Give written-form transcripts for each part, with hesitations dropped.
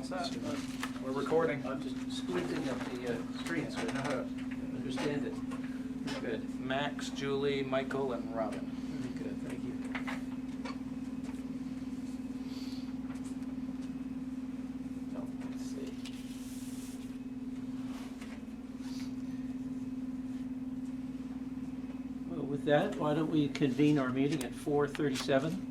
All set. We're recording. I'm just squinting at the screen so I know how to understand it. Good. Max, Julie, Michael, and Robin. Very good, thank you. So, let's see. Well, with that, why don't we convene our meeting at 4:37?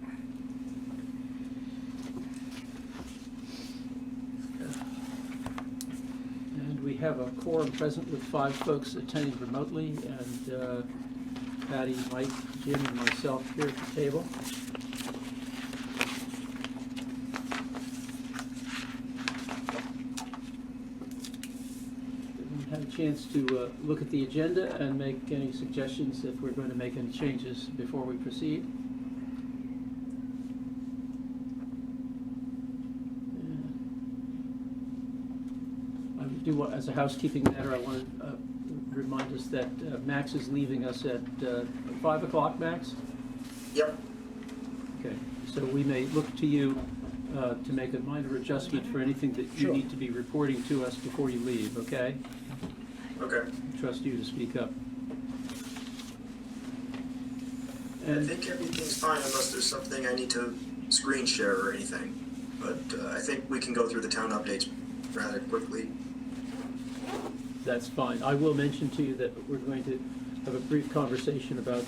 We have a quorum present with 5 folks attending remotely, and Patty, Mike, Jim, and myself here at the table. We have a chance to look at the agenda and make any suggestions if we're going to make any changes before we proceed. As a housekeeping matter, I want to remind us that Max is leaving us at 5 o'clock, Max? Yep. Okay, so we may look to you to make a minor adjustment for anything that you Sure. need to be reporting to us before you leave, okay? Okay. I trust you to speak up. I And think everything's fine unless there's something I need to screen share or anything. But I think we can go through the town updates rather quickly. that's fine. I will mention to you that we're going to have a brief conversation about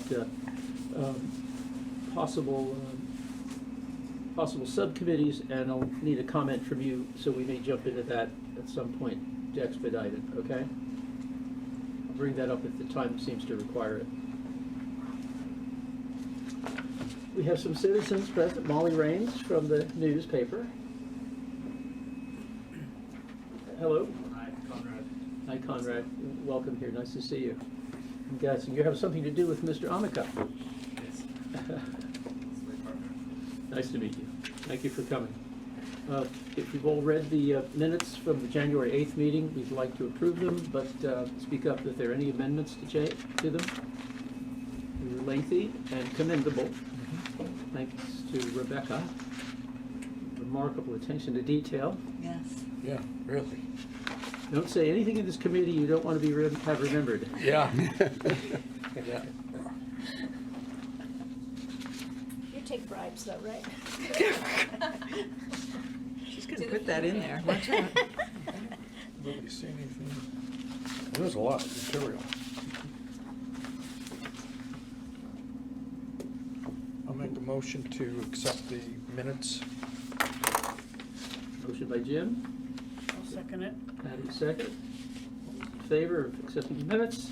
possible subcommittees, and I'll need a comment from you, so we may jump into that at some point to expedite it, okay? I'll bring that up if the time seems to require it. We have some citizens present. Molly Raines from the newspaper. Hello. Hi, Conrad. Hi, Conrad. Welcome here. Nice to see you. I'm guessing you have something to do with Mr. Amica. Yes. It's my partner. Nice to meet you. Thank you for coming. If you've all read the minutes from the January 8th meeting, we'd like to approve them, but speak up if there are any amendments to them. They were lengthy and commendable. Thanks to Rebecca. Remarkable attention to detail. Yes. Yeah, really. Don't say anything in this committee you don't want to be have remembered. Yeah. Yeah. You take bribes though, right? She's gonna put that in there. Watch out. Nobody see anything? There's a lot of material. I'll make a motion to accept the minutes. Motion by Jim. I'll second it. Patty, second. In favor of accepting the minutes?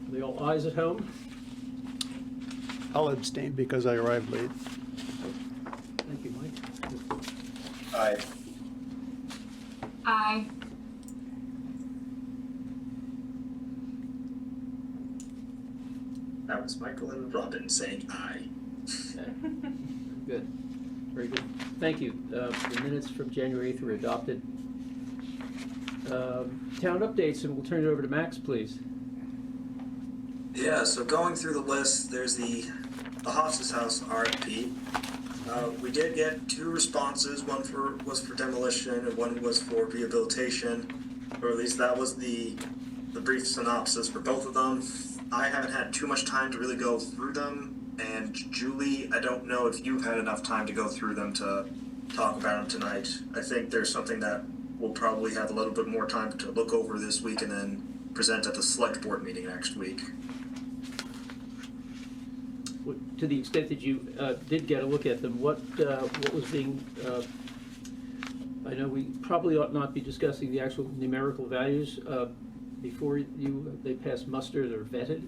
Are they all ayes at home? I'll abstain because I arrived late. Thank you, Mike. Aye. Aye. That was Michael and Robin saying aye. Okay. Good. Very good. Thank you. The minutes from January 8th were adopted. Town updates, and we'll turn it over to Max, please. Yeah, so going through the list, there's the Hoff's House RFP. We did get 2 responses. One was for demolition and one was for rehabilitation, or at least that was the brief synopsis for both of them. I haven't had too much time to really go through them, and Julie, I don't know if you've had enough time to go through them to talk about them tonight. I think there's something that we'll probably have a little bit more time to look over this week and then present at the select board meeting next week. To the extent that you did get a look at them, what was being, I know we probably ought not be discussing the actual numerical values before they pass muster or vetted,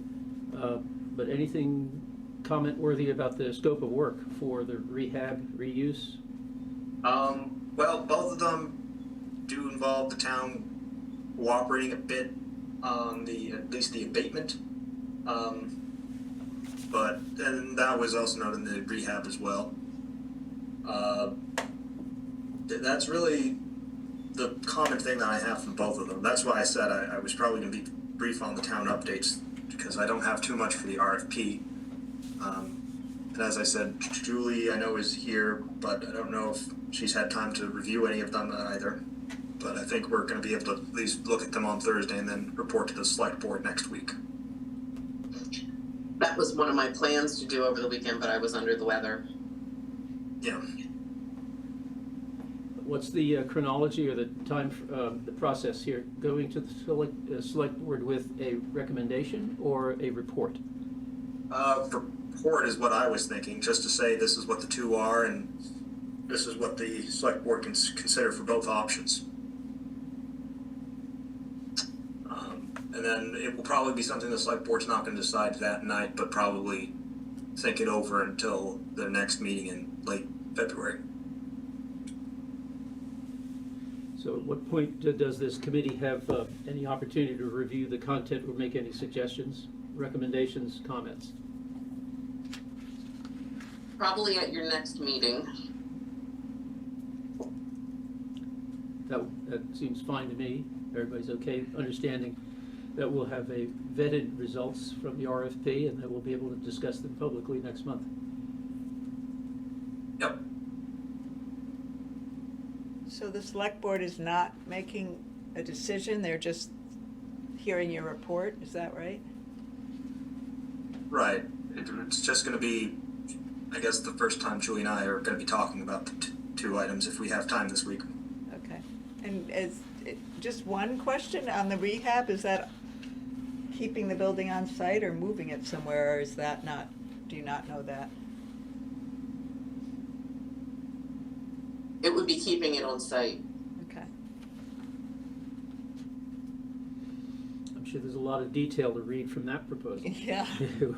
but anything comment worthy about the scope of work for the rehab reuse? Well, both of them do involve the town cooperating a bit on at least the abatement. But and that was also noted in the rehab as well. That's really the common thing that I have from both of them. That's why I said I was probably going to be brief on the town updates, because I don't have too much for the RFP. And as I said, Julie I know is here, but I don't know if she's had time to review any of them either. But I think we're going to be able to at least look at them on Thursday and then report to the select board next week. That was one of my plans to do over the weekend, but I was under the weather. Yeah. What's the chronology or the time, the process here? Going to the select board with a recommendation or a report? Report is what I was thinking, just to say this is what the two are and this is what the select board can consider for both options. And then it will probably be something the select board's not going to decide that night, but probably think it over until their next meeting in late February. So at what point does this committee have any opportunity to review the content or make any suggestions, recommendations, comments? Probably at your next meeting. That seems fine to me. Everybody's okay, understanding that we'll have a vetted results from the RFP and that we'll be able to discuss them publicly next month. Yep. So the select board is not making a decision, they're just hearing your report, is that right? Right. It's just going to be, I guess, the first time Julie and I are going to be talking about the two items if we have time this week. Okay. And just one question on the rehab, is that keeping the building on site or moving it somewhere, or is that not, do you not know that? It would be keeping it on site. Okay. I'm sure there's a lot of detail to read from that proposal. Yeah.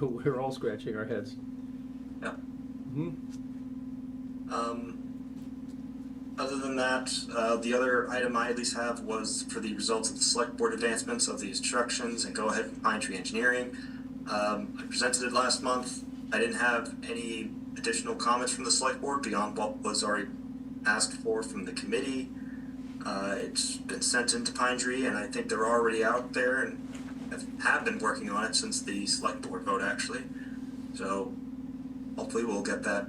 We're all scratching our heads. Yeah. Mm-hmm. Other than that, the other item I at least have was for the results of the select board advancements of the instructions and go ahead with Pine Tree Engineering. I presented it last month. I didn't have any additional comments from the select board beyond what was already asked for from the committee. It's been sent into Pine Tree and I think they're already out there and have been working on it since the select board vote actually. So hopefully we'll get that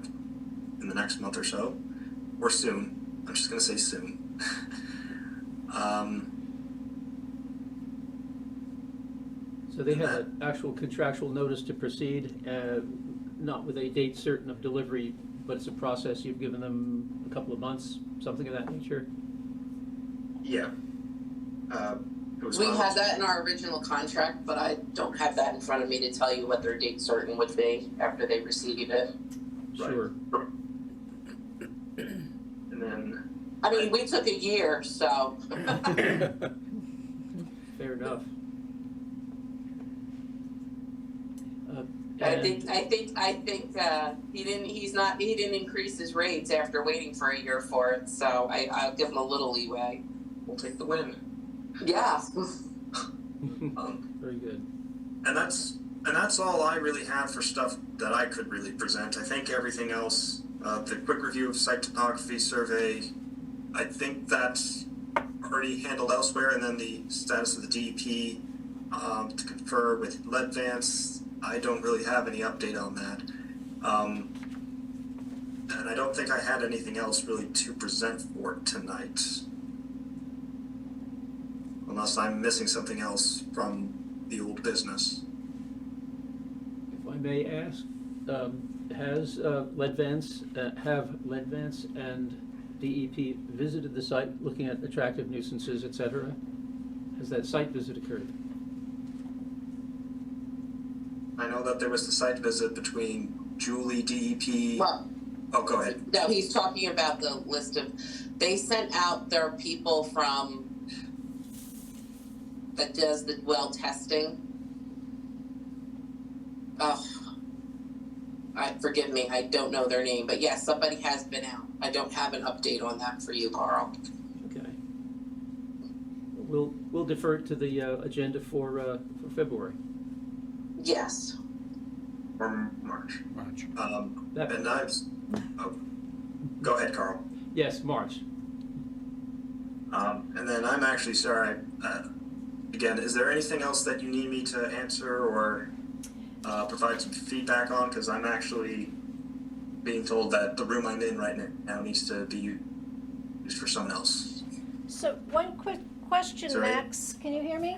in the next month or so, or soon. I'm just gonna say soon. So they have an actual contractual notice to proceed, not with a date certain of delivery, but it's a process. You've given them a couple of months, something of that nature? Yeah. It was We filed- had that in our original contract, but I don't have that in front of me to tell you what their date certain would be after they receive it. Right. Sure. And then, I mean, we took a year, so. Fair enough. I think he didn't increase his rates after waiting for a year for it, so I'll give him a little leeway. we'll take the win. Yeah. Very good. And that's all I really had for stuff that I could really present. I think everything else, the quick review of site topography survey, I think that's already handled elsewhere, and then the status of the DEP to confer with Leadvance. I don't really have any update on that. And I don't think I had anything else really to present for tonight. Unless I'm missing something else from the old business. If I may ask, has Leadvance and DEP visited the site looking at attractive nuisances, et cetera? Has that site visit occurred? I know that there was the site visit between Julie, DEP. Well, Oh, go ahead. no, he's talking about the list of, they sent out their people from, that does the well testing. Oh, forgive me, I don't know their name, but yes, somebody has been out. I don't have an update on that for you, Carl. Okay. We'll defer to the agenda for February. Yes. Or March. March. That- And oh, go ahead, Carl. Yes, March. And then I'm actually sorry. Again, is there anything else that you need me to answer or provide some feedback on? Because I'm actually being told that the room I'm in right now needs to be used for someone else. So one quick question, Sorry. Max, can you hear me?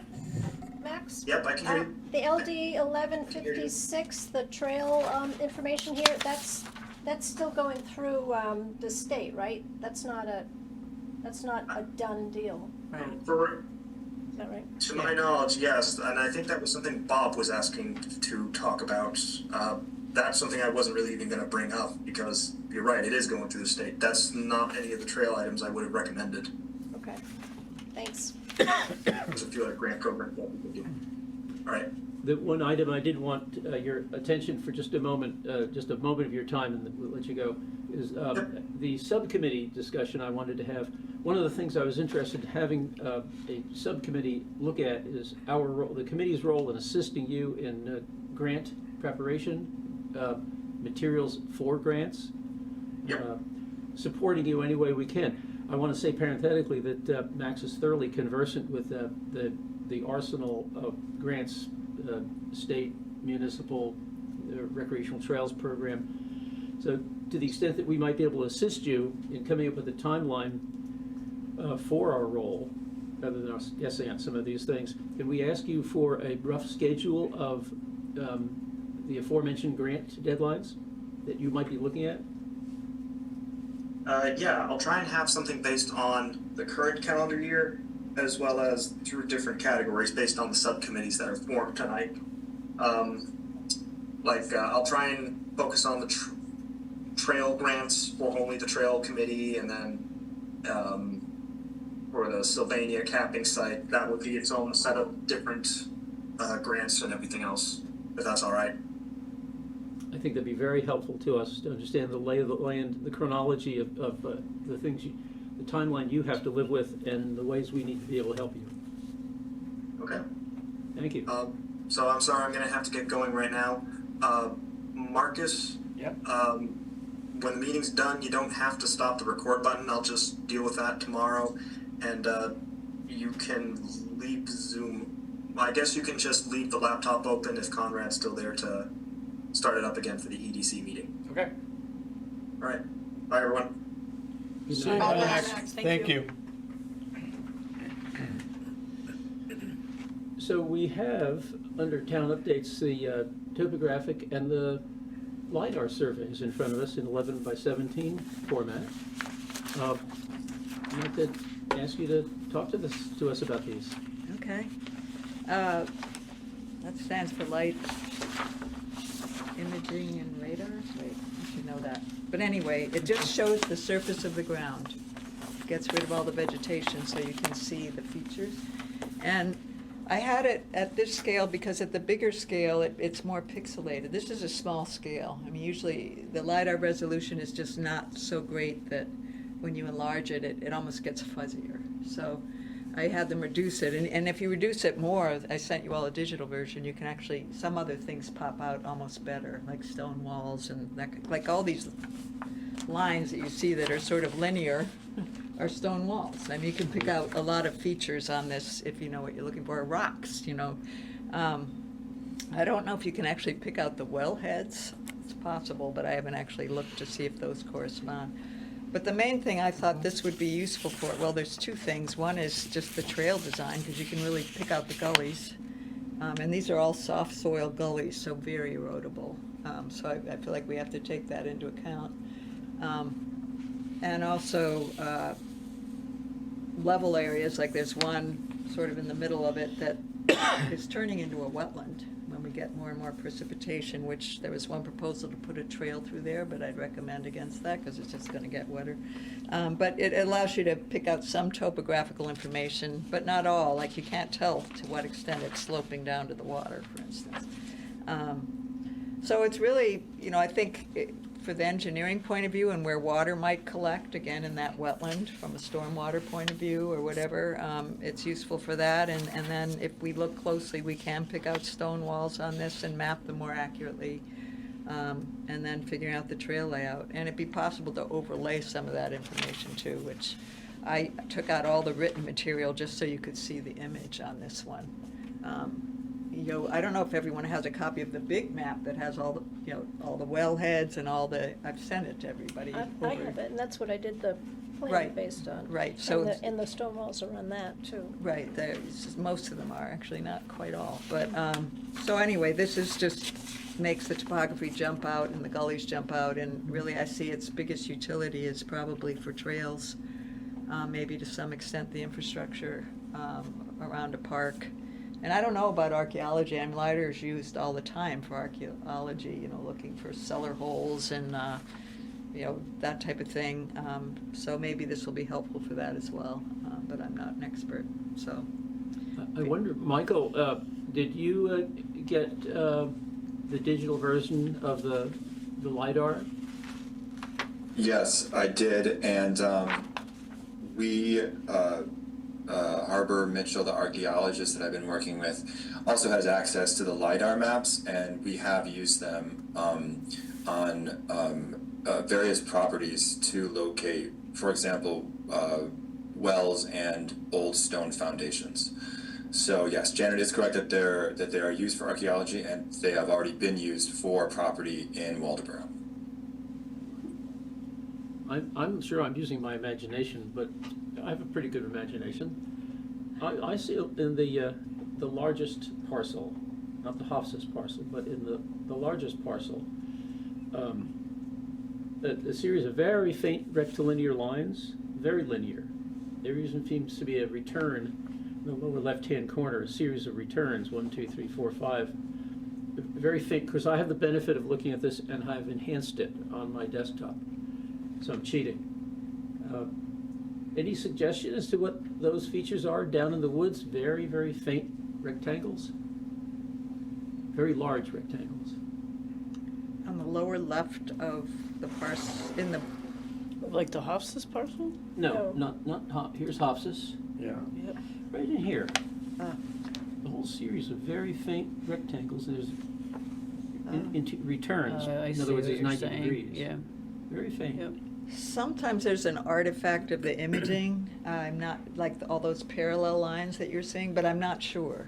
Max? Yep, I can hear you. The LD 1156, the trail information here, that's still going through the state, right? That's not a done deal, For, is that right? to my knowledge, yes, and I think that was something Bob was asking to talk about. That's something I wasn't really even gonna bring up, because you're right, it is going through the state. That's not any of the trail items I would have recommended. Okay, thanks. There's a few other grant programs that we could do. All right, The one item I did want your attention for just a moment of your time, and then we'll let you go, is the subcommittee discussion I wanted to have. One of the things I was interested in having a subcommittee look at is our role, the committee's role in assisting you in grant preparation, materials for grants, Yep. supporting you any way we can. I want to say parenthetically that Max is thoroughly conversant with the arsenal of grants, state, municipal, recreational trails program. So to the extent that we might be able to assist you in coming up with a timeline for our role, rather than us guessing at some of these things, can we ask you for a rough schedule of the aforementioned grant deadlines that you might be looking at? Yeah, I'll try and have something based on the current calendar year, as well as through different categories based on the subcommittees that are formed tonight. I'll try and focus on the trail grants for only the trail committee, and then for the Sylvania camping site, that would be its own set of different grants and everything else, if that's all right. I think that'd be very helpful to us to understand the lay of the land, the chronology of the things, the timeline you have to live with, and the ways we need to be able to help you. Okay. Thank you. So I'm sorry, I'm gonna have to get going right now. Marcus, Yep. when the meeting's done, you don't have to stop the record button. I'll just deal with that tomorrow, and you can leave Zoom. I guess you can just leave the laptop open if Conrad's still there to start it up again for the EDC meeting. Okay. All right. Bye, everyone. Good See you night. next. Thank you. So we have, under town updates, the topographic and the LiDAR surveys in front of us in 11 by 17 format. I'd like to ask you to talk to us about these. Okay. That stands for light imaging and radar. Wait, I should know that. But anyway, it just shows the surface of the ground. Gets rid of all the vegetation so you can see the features. And I had it at this scale because at the bigger scale, it's more pixelated. This is a small scale. I mean, usually the LiDAR resolution is just not so great that when you enlarge it, it almost gets fuzzier. So I had them reduce it, and if you reduce it more, I sent you all a digital version, you can actually, some other things pop out almost better, like stone walls and that, like all these lines that you see that are sort of linear are stone walls. I mean, you can pick out a lot of features on this if you know what you're looking for. Rocks, you know. I don't know if you can actually pick out the wellheads. It's possible, but I haven't actually looked to see if those correspond. But the main thing I thought this would be useful for, well, there's two things. One is just the trail design, because you can really pick out the gullies. And these are all soft soil gullies, so very erodible. So I feel like we have to take that into account. And also level areas, like there's one sort of in the middle of it that is turning into a wetland when we get more and more precipitation, which there was one proposal to put a trail through there, but I'd recommend against that because it's just going to get wetter. But it allows you to pick out some topographical information, but not all. Like you can't tell to what extent it's sloping down to the water, for instance. So it's really, you know, I think for the engineering point of view and where water might collect, again, in that wetland from a stormwater point of view or whatever, it's useful for that. And then if we look closely, we can pick out stone walls on this and map them more accurately. And then figuring out the trail layout. And it'd be possible to overlay some of that information too, which I took out all the written material just so you could see the image on this one. You know, I don't know if everyone has a copy of the big map that has all the, you know, all the wellheads and all the, I've sent it to everybody. I have it, and that's what I did the plan Right. based on. Right, so And the stone walls are on that too. right, most of them are, actually, not quite all. But, so anyway, this is just, makes the topography jump out and the gullies jump out, and really I see its biggest utility is probably for trails, maybe to some extent the infrastructure around a park. And I don't know about archaeology. I mean, LiDAR is used all the time for archaeology, you know, looking for cellar holes and, you know, that type of thing. So maybe this will be helpful for that as well, but I'm not an expert, so. I wonder, Michael, did you get the digital version of the LiDAR? Yes, I did, and we, Harbor Mitchell, the archaeologist that I've been working with, also has access to the LiDAR maps, and we have used them on various properties to locate, for example, wells and old stone foundations. So yes, Janet is correct that they are used for archaeology, and they have already been used for property in Waldoboro. I'm sure I'm using my imagination, but I have a pretty good imagination. I see in the largest parcel, not the Hofsys parcel, but in the largest parcel, a series of very faint rectilinear lines, very linear. There even seems to be a return in the lower left-hand corner, a series of returns, 1, 2, 3, 4, 5. Very faint, because I have the benefit of looking at this and I've enhanced it on my desktop. So I'm cheating. Any suggestion as to what those features are down in the woods? Very, very faint rectangles? Very large rectangles. On the lower left of the in the, Like the Hofsys parcel? No, No. not here's Hofsys. Yeah. Yep. Right in here. ah, A whole series of very faint rectangles. There's into returns. I In see other words, what there's you're 90 saying. degrees. Yeah. Very faint. Yep. sometimes there's an artifact of the imaging. I'm not, like all those parallel lines that you're seeing, but I'm not sure.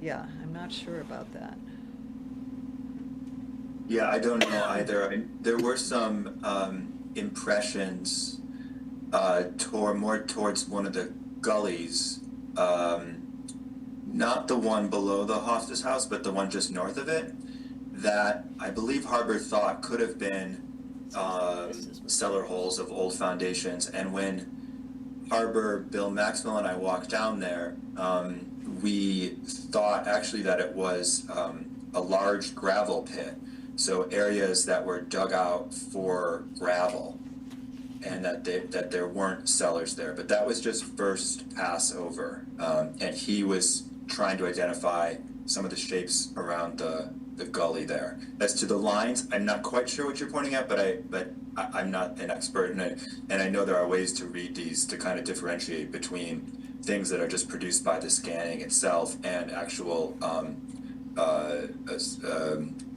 Yeah, I'm not sure about that. Yeah, I don't know either. There were some impressions more towards one of the gullies, not the one below the Hofstas house, but the one just north of it, that I believe Harbor thought could have been cellar holes of old foundations. And when Harbor, Bill Maxwell, and I walked down there, we thought actually that it was a large gravel pit. So areas that were dug out for gravel, and that there weren't cellars there. But that was just first pass over, and he was trying to identify some of the shapes around the gully there. As to the lines, I'm not quite sure what you're pointing at, but I'm not an expert, and I know there are ways to read these to kind of differentiate between things that are just produced by the scanning itself and actual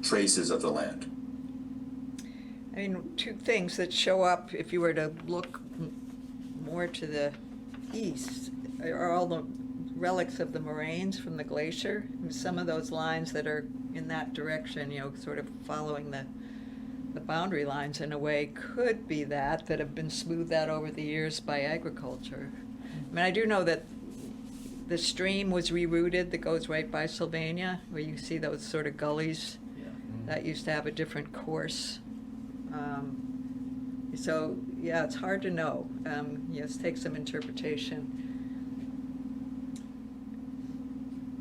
traces of the land. I mean, two things that show up if you were to look more to the east are all the relics of the moraines from the glacier. And some of those lines that are in that direction, you know, sort of following the boundary lines in a way, could be that have been smoothed out over the years by agriculture. I mean, I do know that the stream was rerouted that goes right by Sylvania, where you see those sort of gullies that used to have a different course. So, yeah, it's hard to know. Yes, take some interpretation.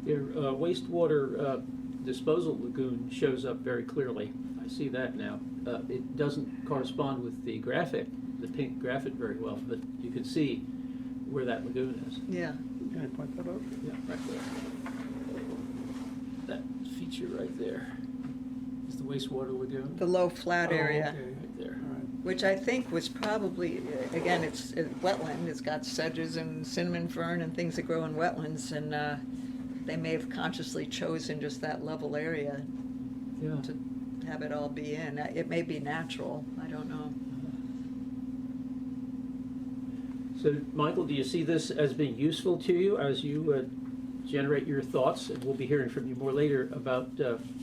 Their wastewater disposal lagoon shows up very clearly. I see that now. It doesn't correspond with the pink graphic very well, but you can see where that lagoon is. Yeah. Can I point that out? Yeah, right there. That feature right there is the wastewater lagoon. The low flat area, Oh, okay, right there. which I think was probably, again, it's a wetland. It's got sedges and cinnamon fern and things that grow in wetlands, and they may have consciously chosen just that level area Yeah. to have it all be in. It may be natural, I don't know. So, Michael, do you see this as being useful to you as you generate your thoughts? And we'll be hearing from you more later about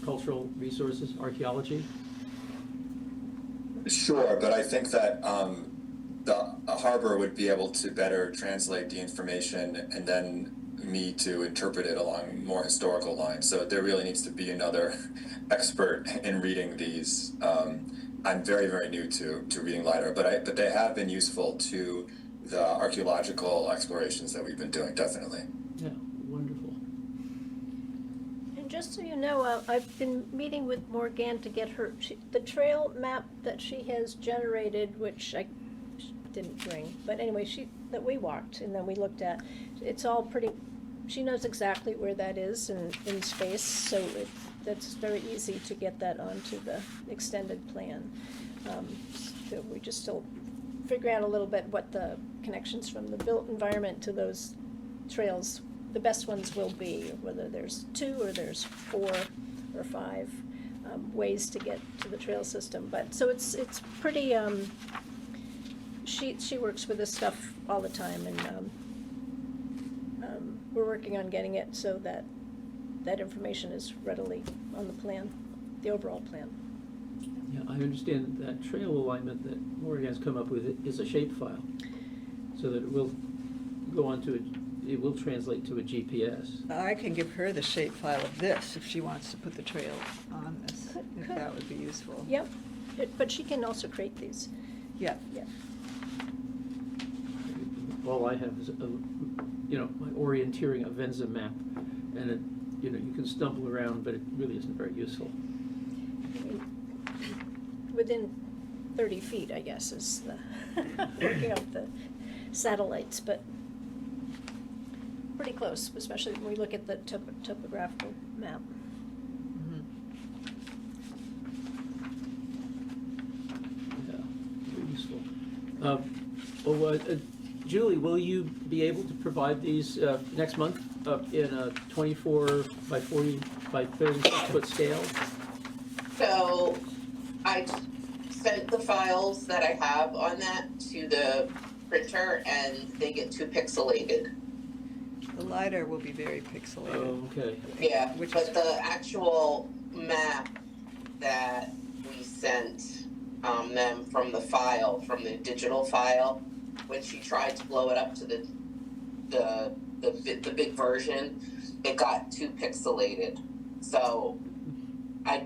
cultural resources, archaeology. Sure, but I think that the harbor would be able to better translate the information and then me to interpret it along more historical lines. So there really needs to be another expert in reading these. I'm very, very new to reading LiDAR, but they have been useful to the archaeological explorations that we've been doing, definitely. Yeah, wonderful. And just so you know, I've been meeting with Morgan to get her, the trail map that she has generated, which I didn't bring, but anyway, that we walked and then we looked at, it's all pretty, she knows exactly where that is in space, so that's very easy to get that onto the extended plan. So we just still figuring out a little bit what the connections from the built environment to those trails, the best ones will be, whether there's 2 or there's 4 or 5 ways to get to the trail system. But so it's pretty. She works with this stuff all the time, and we're working on getting it so that that information is readily on the plan, the overall plan. Yeah, I understand that trail alignment that Morgan has come up with is a shapefile, so that it will go onto it will translate to a GPS. I can give her the shapefile of this if she wants to put the trail on this, if Could. that would be useful. Yep, but she can also create these. Yeah. Yeah. All I have is my orienteering Avenza map, and it, you can stumble around, but it really isn't very useful. Within 30 feet, I guess, is the working up the satellites, but pretty close, especially when we look at the topographical map. Mhm. Yeah, very useful. Julie, will you be able to provide these next month in a 24 by 40 by 36 foot scale? So I sent the files that I have on that to the printer and they get too pixelated. The LiDAR will be very pixelated. Oh, okay. Yeah, Which but is- the actual map that we sent them from the file, from the digital file, when she tried to blow it up to the big version, it got too pixelated. So I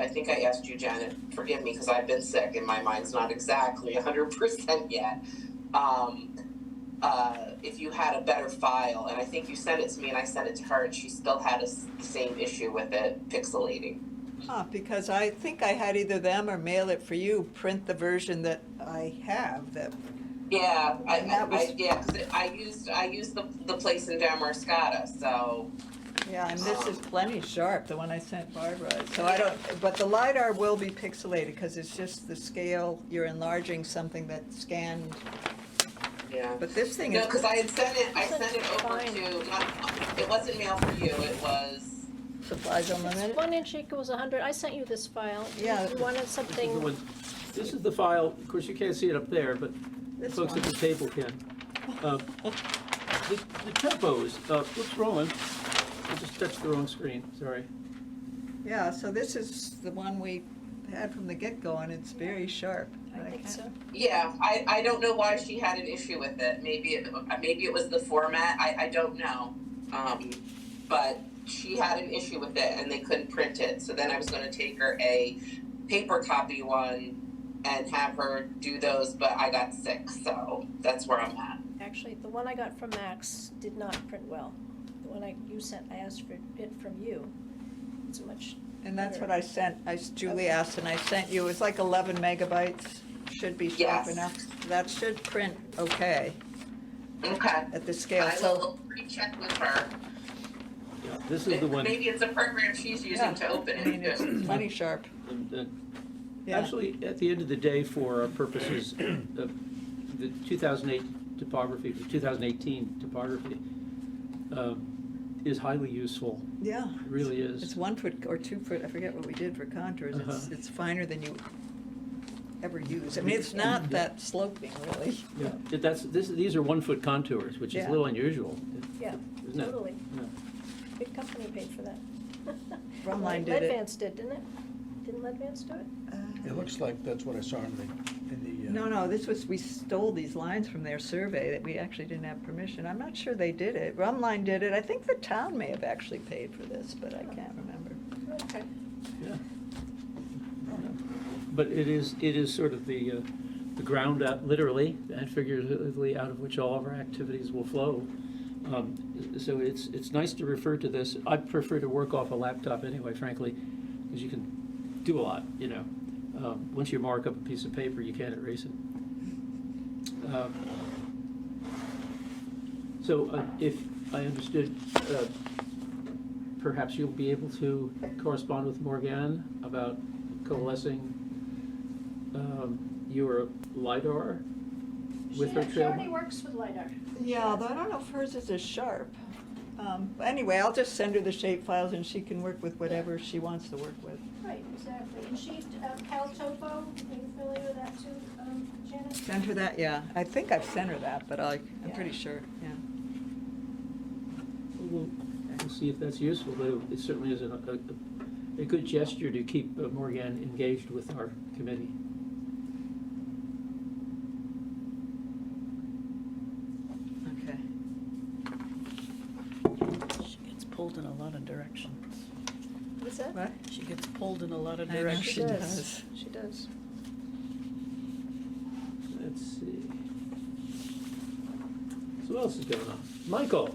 think I asked you, Janet, forgive me because I've been sick and my mind's not exactly 100% yet. If you had a better file, and I think you sent it to me and I sent it to her and she still had the same issue with it pixelating. Because I think I had either them or mail it for you, print the version that I have that. Yeah, And I used the place in Damariscotta, so. Yeah, and this is plenty sharp, the one I sent Barbara. So I don't, but the LiDAR will be pixelated because it's just the scale, you're enlarging something that's scanned. Yeah. But this thing No, is, because I sent it over Fine. to, it wasn't mailed for you, it was, Supplies Unlimited. 1 inch equals 100. I sent you this file. Yeah. You wanted This is the something. one- This is the file. Of course, you can't see it up there, but This folks at one. the table can. The tempos. What's wrong? I just touched the wrong screen. Sorry. Yeah, so this is the one we had from the get-go and it's very sharp. I think so. yeah, I don't know why she had an issue with it, maybe it was the format, I don't know. But she had an issue with it and they couldn't print it, so then I was gonna take her a paper copy one and have her do those, but I got sick, so that's where I'm at. Actually, the one I got from Max did not print well. The one you sent, I asked for it from you. It's much. And that's better. what I sent, Julie asked and I sent you, it's like 11 megabytes, should be sharp Yes. enough. That should print okay Okay. at the scale, I so. will recheck with her. Yeah, this is the one. Maybe it's a program she's using Yeah, to open I mean, it's it. plenty sharp. Yeah. Actually, at the end of the day, for our purposes, the 2008 topography, the 2018 topography is highly useful. Yeah. It really is. It's 1 foot or 2 foot, I forget what we did for contours, it's finer than you ever use. I mean, it's not that sloping, really. Yeah, these are 1 foot contours, which is Yeah. a little unusual, Yeah, isn't it? totally. Yeah. Big company paid for that. Drumline did it. Advance did, didn't it? Didn't let Vance do it? It looks like that's what I saw in the. No, this was, we stole these lines from their survey that we actually didn't have permission. I'm not sure they did it. Rumline did it. I think the town may have actually paid for this, but I can't remember. Okay. Yeah. But it is sort of the ground out, literally and figuratively, out of which all of our activities will flow. So it's nice to refer to this. I prefer to work off a laptop anyway, frankly, because you can do a lot, you know. Once you mark up a piece of paper, you can't erase it. So if I understood, perhaps you'll be able to correspond with Morgane about coalescing your LiDAR with her She trail. already works with LiDAR. Yeah, though I don't know if hers is as sharp. But anyway, I'll just send her the shape files and she can work with whatever she wants to work with. Right, exactly. And she, Cal Topo, are you familiar with that too, Janet? Send her that, yeah. I think I've sent her that, but I'm Yeah. pretty sure, yeah. We'll see if that's useful, but it certainly is a good gesture to keep Morgane engaged with our committee. Okay. She gets pulled in a lot of directions. What's that? What? She gets pulled in a lot of I know directions. she does. She does. Let's see. So what else is going on? Michael,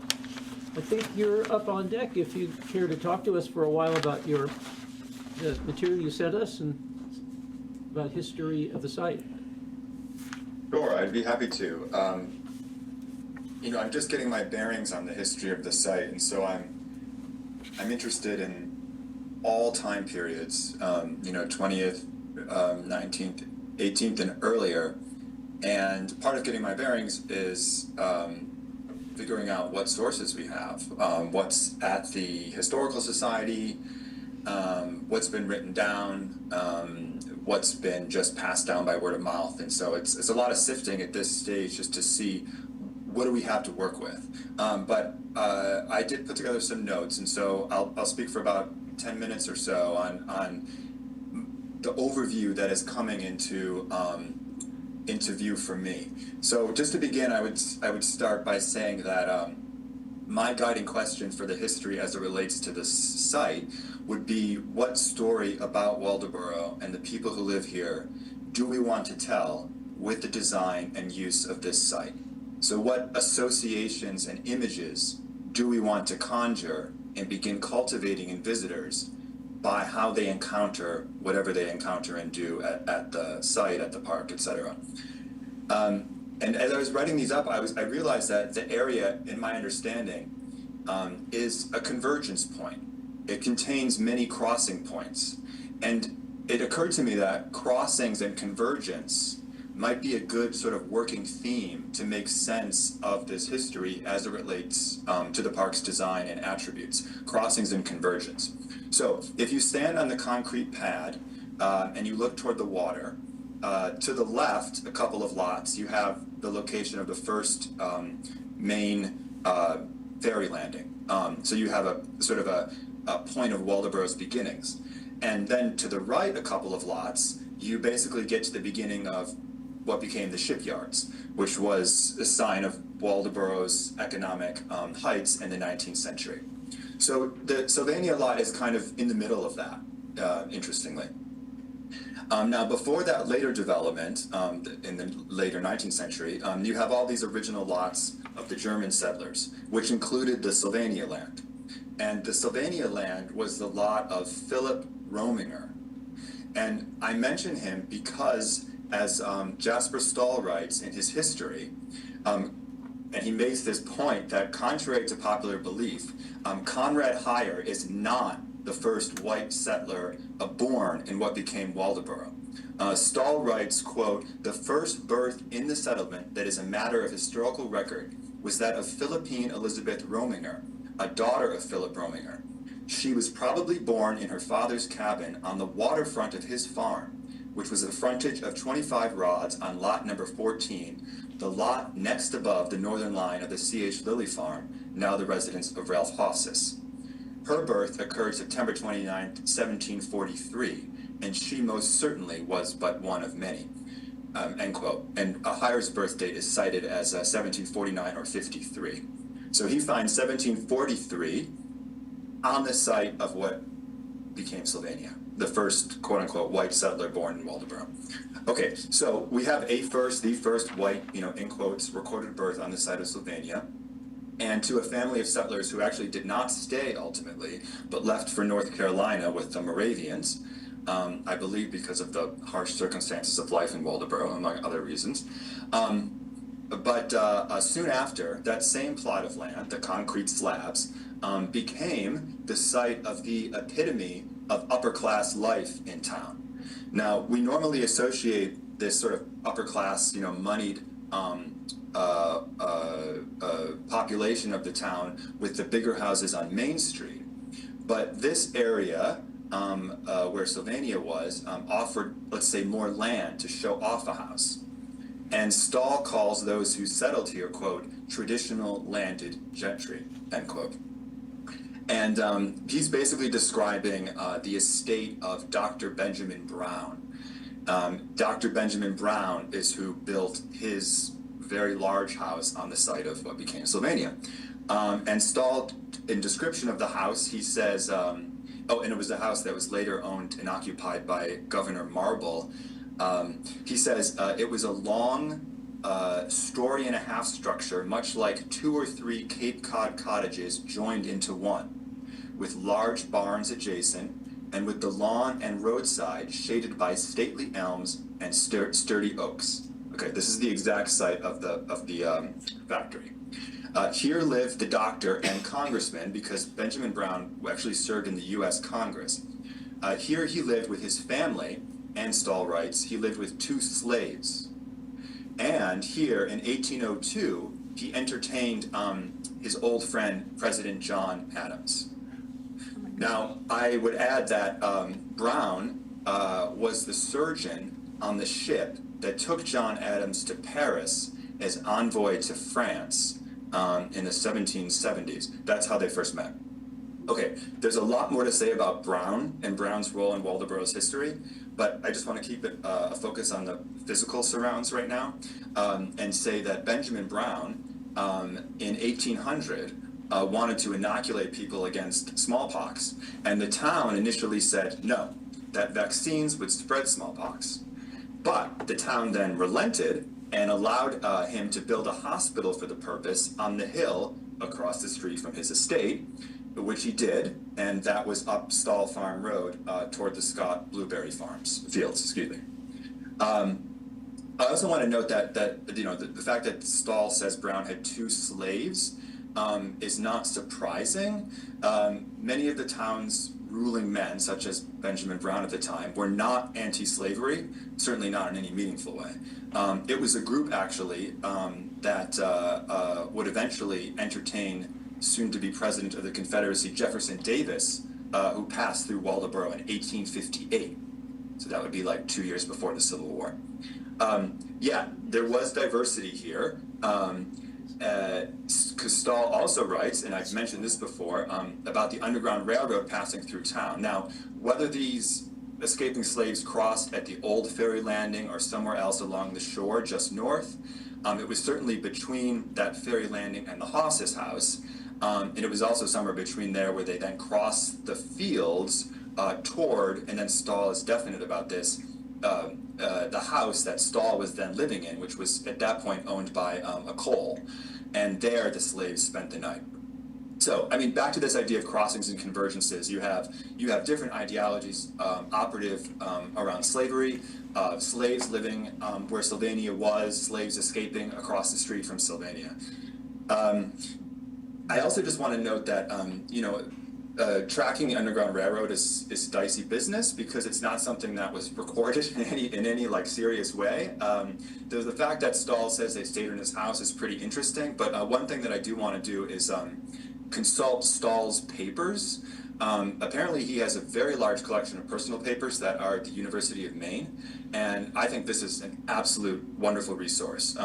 I think you're up on deck if you care to talk to us for a while about the material you sent us and about history of the site. Sure, I'd be happy to. I'm just getting my bearings on the history of the site, and so I'm interested in all time periods, 20th, 19th, 18th, and earlier. And part of getting my bearings is figuring out what sources we have, what's at the Historical Society, what's been written down, what's been just passed down by word of mouth. And so it's a lot of sifting at this stage just to see what do we have to work with. But I did put together some notes, and so I'll speak for about 10 minutes or so on the overview that is coming into view for me. So just to begin, I would start by saying that my guiding question for the history as it relates to this site would be, what story about Waldoboro and the people who live here do we want to tell with the design and use of this site? So what associations and images do we want to conjure and begin cultivating in visitors by how they encounter whatever they encounter and do at the site, at the park, etc. And as I was writing these up, I realized that the area, in my understanding, is a convergence point. It contains many crossing points. And it occurred to me that crossings and convergence might be a good sort of working theme to make sense of this history as it relates to the park's design and attributes, crossings and convergence. So if you stand on the concrete pad and you look toward the water, to the left, a couple of lots, you have the location of the first main ferry landing. So you have a sort of a point of Waldoboro's beginnings. And then to the right, a couple of lots, you basically get to the beginning of what became the shipyards, which was a sign of Waldoboro's economic heights in the 19th century. So the Sylvania lot is kind of in the middle of that, interestingly. Now, before that later development, in the later 19th century, you have all these original lots of the German settlers, which included the Sylvania land. And the Sylvania land was the lot of Philip Rominger. And I mention him because, as Jasper Stahl writes in his history, and he makes this point that, contrary to popular belief, Conrad Heyer is not the first white settler born in what became Waldoboro. Stahl writes, quote, "The first birth in the settlement that is a matter of historical record was that of Philippine Elizabeth Rominger, a daughter of Philip Rominger. She was probably born in her father's cabin on the waterfront of his farm, which was a frontage of 25 rods on lot number 14, the lot next above the northern line of the C.H. Lilly farm, now the residence of Ralph Hofsis. Her birth occurred September 29, 1743, and she most certainly was but one of many. End quote. And Hire's birth date is cited as 1749 or 53. So he finds 1743 on the site of what became Sylvania, the first quote-unquote white settler born in Waldoboro. Okay, so we have the first white, in quotes, recorded birth on the site of Sylvania, and to a family of settlers who actually did not stay ultimately, but left for North Carolina with the Moravians, I believe because of the harsh circumstances of life in Waldoboro, among other reasons. But soon after, that same plot of land, the concrete slabs, became the site of the epitome of upper-class life in town. Now, we normally associate this sort of upper-class, moneyed population of the town with the bigger houses on Main Street. But this area, where Sylvania was, offered, let's say, more land to show off a house. And Stahl calls those who settled here, quote, traditional landed gentry, end quote. And he's basically describing the estate of Dr. Benjamin Brown. Dr. Benjamin Brown is who built his very large house on the site of what became Sylvania. And Stahl, in description of the house, he says, and it was a house that was later owned and occupied by Governor Marble. He says it was a long story-and-a-half structure, much like 2 or 3 Cape Cod cottages joined into one, with large barns adjacent, and with the lawn and roadside shaded by stately elms and sturdy oaks. Okay, this is the exact site of the factory. Here lived the doctor and congressman, because Benjamin Brown actually served in the U.S. Congress. Here he lived with his family, and Stahl writes, he lived with 2 slaves. And here in 1802, he entertained his old friend, President John Adams. Now, I would add that Brown was the surgeon on the ship that took John Adams to Paris as envoy to France in the 1770s. That's how they first met. Okay, there's a lot more to say about Brown and Brown's role in Waldoboro's history, but I just want to keep it a focus on the physical surrounds right now, and say that Benjamin Brown in 1800 wanted to inoculate people against smallpox, and the town initially said no, that vaccines would spread smallpox. But the town then relented and allowed him to build a hospital for the purpose on the hill across the street from his estate, which he did, and that was up Stahl Farm Road toward the Scott Blueberry Fields. I also want to note that the fact that Stahl says Brown had 2 slaves is not surprising. Many of the town's ruling men, such as Benjamin Brown at the time, were not anti-slavery, certainly not in any meaningful way. It was a group, actually, that would eventually entertain soon-to-be president of the Confederacy, Jefferson Davis, who passed through Waldoboro in 1858. So that would be like 2 years before the Civil War. Yeah, there was diversity here. Stahl also writes, and I've mentioned this before, about the Underground Railroad passing through town. Now, whether these escaping slaves crossed at the old ferry landing or somewhere else along the shore just north, it was certainly between that ferry landing and the Hoss's house, and it was also somewhere between there where they then crossed the fields toward, and then Stahl is definite about this, the house that Stahl was then living in, which was at that point owned by a Cole, and there the slaves spent the night. So, I mean, back to this idea of crossings and convergences, you have different ideologies operative around slavery, slaves living where Sylvania was, slaves escaping across the street from Sylvania. I also just want to note that, tracking the Underground Railroad is dicey business because it's not something that was recorded in any like serious way. The fact that Stahl says they stayed in his house is pretty interesting, but one thing that I do want to do is consult Stahl's papers. Apparently he has a very large collection of personal papers that are at the University of Maine, and I think this is an absolute wonderful resource.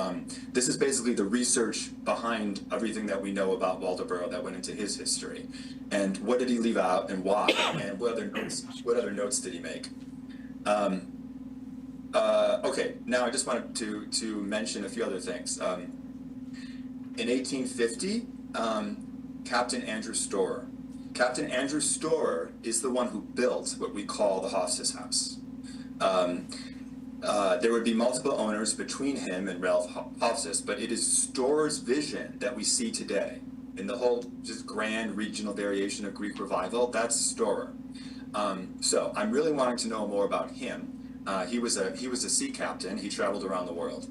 This is basically the research behind everything that we know about Waldoboro that went into his history. And what did he leave out and why, and what other notes did he make? Okay, now I just wanted to mention a few other things. In 1850, Captain Andrew Storer. Captain Andrew Storer is the one who built what we call the Hofstas House. There would be multiple owners between him and Ralph Hofstas, but it is Storer's vision that we see today. In the whole just grand regional variation of Greek revival, that's Storer. So I'm really wanting to know more about him. He was a sea captain. He traveled around the world.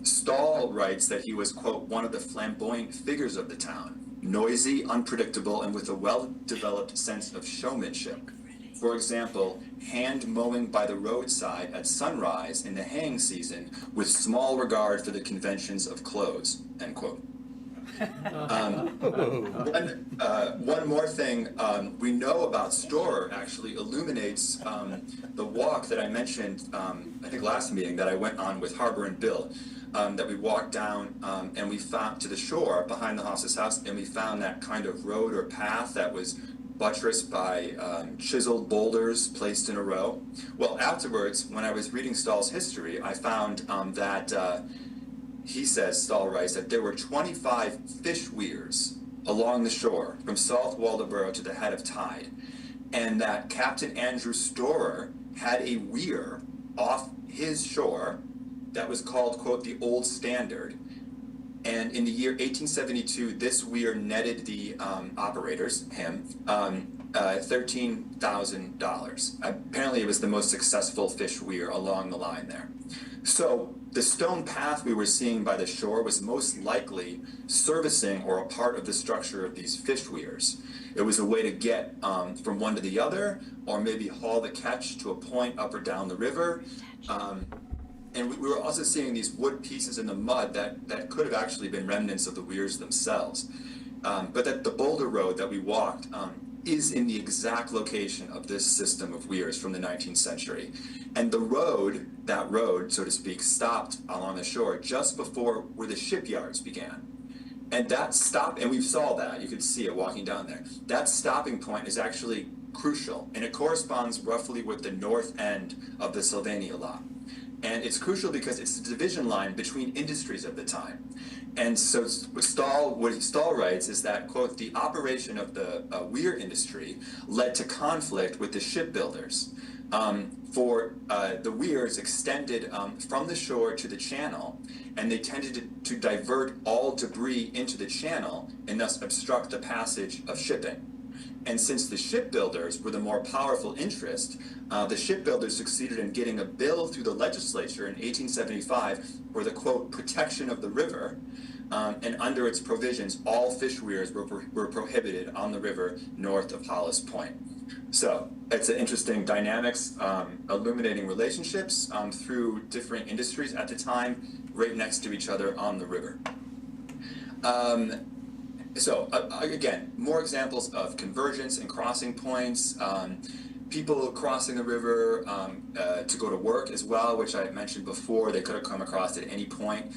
Stahl writes that he was, quote, one of the flamboyant figures of the town, noisy, unpredictable, and with a well-developed sense of showmanship. For example, hand mowing by the roadside at sunrise in the haying season with small regard for the conventions of clothes, end quote. One more thing we know about Storer actually illuminates the walk that I mentioned, I think last meeting, that I went on with Harbor and Bill, that we walked down and we found to the shore behind the Hofstas House, and we found that kind of road or path that was buttressed by chiseled boulders placed in a row. Well, afterwards, when I was reading Stahl's history, I found that he says, Stahl writes, that there were 25 fish weirs along the shore from South Waldoboro to the head of tide, and that Captain Andrew Storer had a weir off his shore that was called, quote, the Old Standard. And in the year 1872, this weir netted the operators, him, $13,000. Apparently, it was the most successful fish weir along the line there. So the stone path we were seeing by the shore was most likely servicing or a part of the structure of these fish weirs. It was a way to get from one to the other, or maybe haul the catch to a point up or down the river. And we were also seeing these wood pieces in the mud that could have actually been remnants of the weirs themselves. But that the boulder road that we walked is in the exact location of this system of weirs from the 19th century. And the road, that road, so to speak, stopped along the shore just before where the shipyards began. And that stop, and we saw that, you could see it walking down there. That stopping point is actually crucial, and it corresponds roughly with the north end of the Sylvania lot. And it's crucial because it's the division line between industries of the time. And so what Stahl writes is that, quote, the operation of the weir industry led to conflict with the shipbuilders. For the weirs extended from the shore to the channel, and they tended to divert all debris into the channel and thus obstruct the passage of shipping. And since the shipbuilders were the more powerful interest, the shipbuilders succeeded in getting a bill through the legislature in 1875 for the, quote, protection of the river. And under its provisions, all fish weirs were prohibited on the river north of Hollis Point. So it's an interesting dynamics, illuminating relationships through different industries at the time, right next to each other on the river. So again, more examples of convergence and crossing points, people crossing the river to go to work as well, which I mentioned before. They could have come across at any point.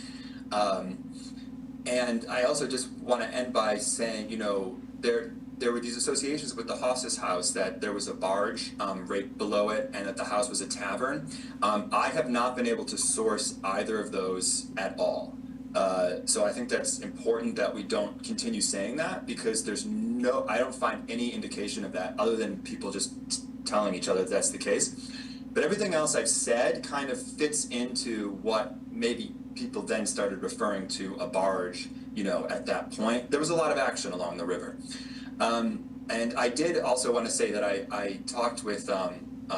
And I also just want to end by saying, you know, there were these associations with the Hofstas House, that there was a barge right below it, and that the house was a tavern. I have not been able to source either of those at all. So I think that's important that we don't continue saying that, because I don't find any indication of that other than people just telling each other that's the case. But everything else I've said kind of fits into what maybe people then started referring to a barge, you know, at that point. There was a lot of action along the river. And I did also want to say that I talked with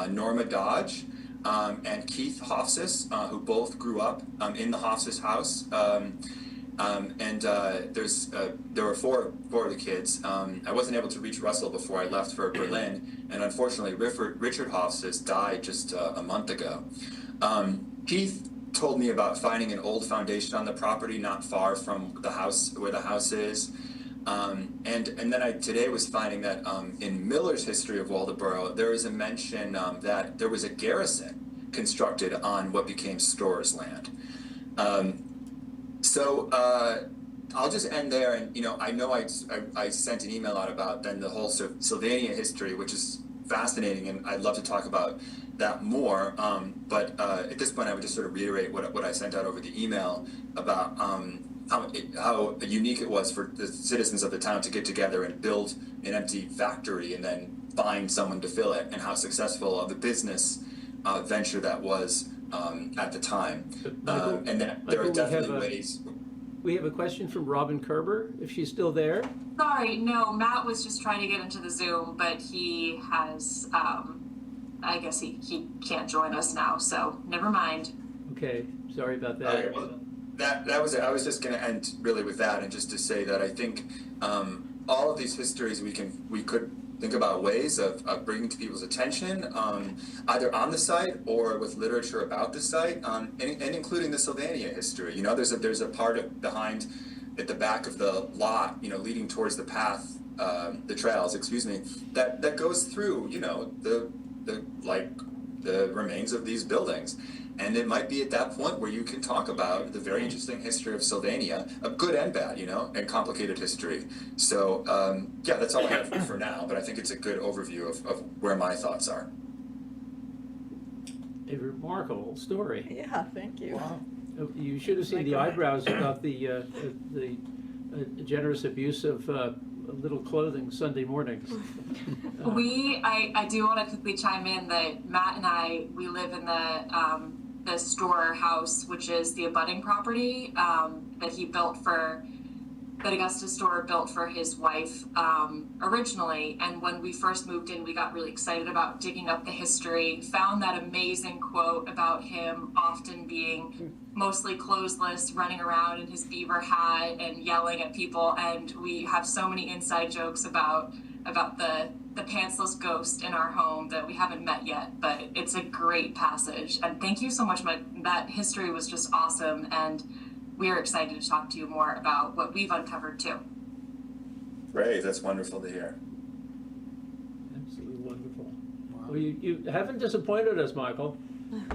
Norma Dodge, and Keith Hofstas, who both grew up in the Hofstas house, there were four of the kids. I wasn't able to reach Russell before I left for Berlin, and unfortunately Richard Hofstas died just a month ago. Keith told me about finding an old foundation on the property not far from the house, where the house is. And then I today was finding that in Miller's History of Waldoboro, there is a mention that there was a garrison constructed on what became Storer's land. I'll just end there, and you know I sent an email out about then the whole Sylvania history, which is fascinating, and I'd love to talk about that more. But at this point, I would just sort of reiterate what I sent out over the email about how unique it was for the citizens of the town to get together and build an empty factory and then find someone to fill it, and how successful of a business venture that was at the time. Michael, And that there are Michael, definitely ways. We have a question from Robin Kerber, if she's still there. Sorry, no, Matt was just trying to get into the Zoom, but he has, I guess he can't join us now, so never mind. Okay, sorry about that. Okay, well, that was it. I was just going to end really with that, and just to say that I think all of these histories we could think about ways of bringing to people's attention, either on the site or with literature about the site, and including the Sylvania history. You know, there's a part behind at the back of the lot, you know, leading towards the path, the trails, excuse me, that goes through, you know, the remains of these buildings. And it might be at that point where you can talk about the very interesting history of Sylvania, of good and bad, you know, and complicated history. So, yeah, that's all I have for now, but I think it's a good overview of where my thoughts are. A remarkable story. Yeah, thank you. Wow. You should have seen the eyebrows about the generous abuse of little clothing Sunday mornings. I do want to quickly chime in that Matt and we live in the storehouse, which is the abutting property that Augustus Store built for his wife originally. And when we first moved in, we got really excited about digging up the history, found that amazing quote about him often being mostly clothesless, running around in his beaver hat and yelling at people. And we have so many inside jokes about the pantsless ghost in our home that we haven't met yet, but it's a great passage. And thank you so much, Mike. That history was just awesome, and we're excited to talk to you more about what we've uncovered too. Great, that's wonderful to hear. Absolutely wonderful. Wow. Well, you haven't disappointed us, Michael.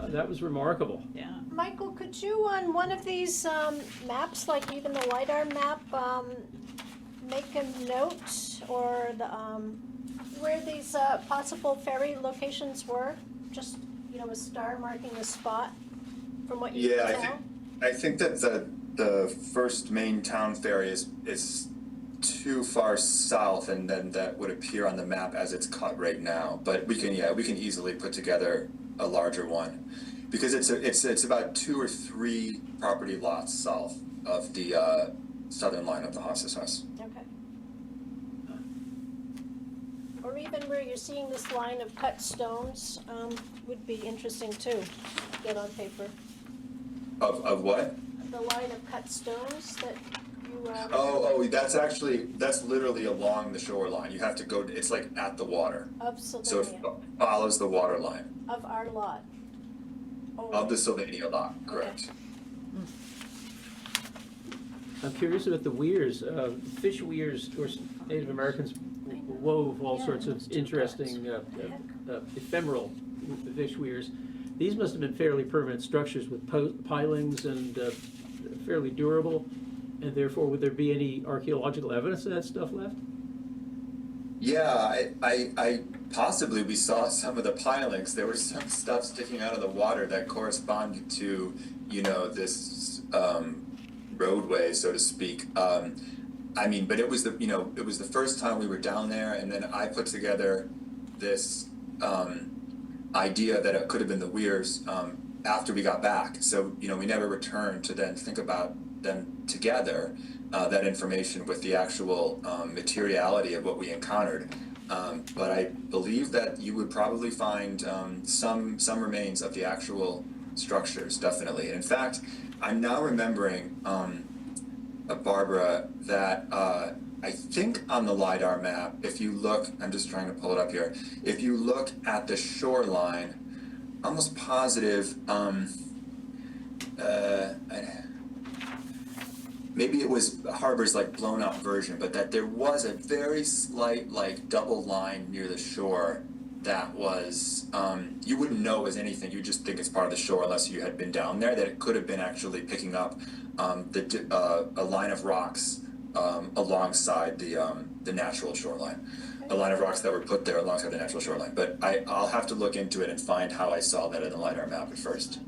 That was remarkable. Yeah. Michael, could you, on one of these maps, like even the LiDAR map, make a note or the where these possible ferry locations were? Just, you know, a star marking the spot from what you can tell? I think that the first main town ferry is too far south, and then that would appear on the map as it's cut right now. But we can easily put together a larger one, because it's about 2 or 3 property lots south of the southern line of the Hostas House. Okay. Or even where you're seeing this line of cut stones would be interesting too, to get on paper. Of what? The line of cut stones that you. That's literally along the shoreline. You have to go. It's like at the water. Of So Sylvania. it follows the water line Of our lot. Oh, of the Sylvania lot. Correct. Okay. I'm curious about the weirs. Fish weirs, or Native Americans wove all sorts of interesting ephemeral fish weirs. These must have been fairly permanent structures with pilings and fairly durable, and therefore would there be any archaeological evidence of that stuff left? Yeah, I possibly we saw some of the pilings. There was some stuff sticking out of the water that corresponded to, you know, this roadway, so to speak. I mean, but it was the first time we were down there, and then I put together this idea that it could have been the weirs after we got back. So, you know, we never returned to then think about them together, that information with the actual materiality of what we encountered. But I believe that you would probably find some remains of the actual structures, definitely. And in fact, I'm now remembering, Barbara, that I think on the LiDAR map, if you look, I'm just trying to pull it up here, if you look at the shoreline, almost positive, maybe it was Harbor's like blown up version, but that there was a very slight like double line near the shore that was, you wouldn't know as anything, you just think it's part of the shore unless you had been down there, that it could have been actually picking up a line of rocks alongside the natural shoreline. a line of rocks that were put there alongside the natural shoreline. But I'll have to look into it and find how I saw that in the LiDAR map at first.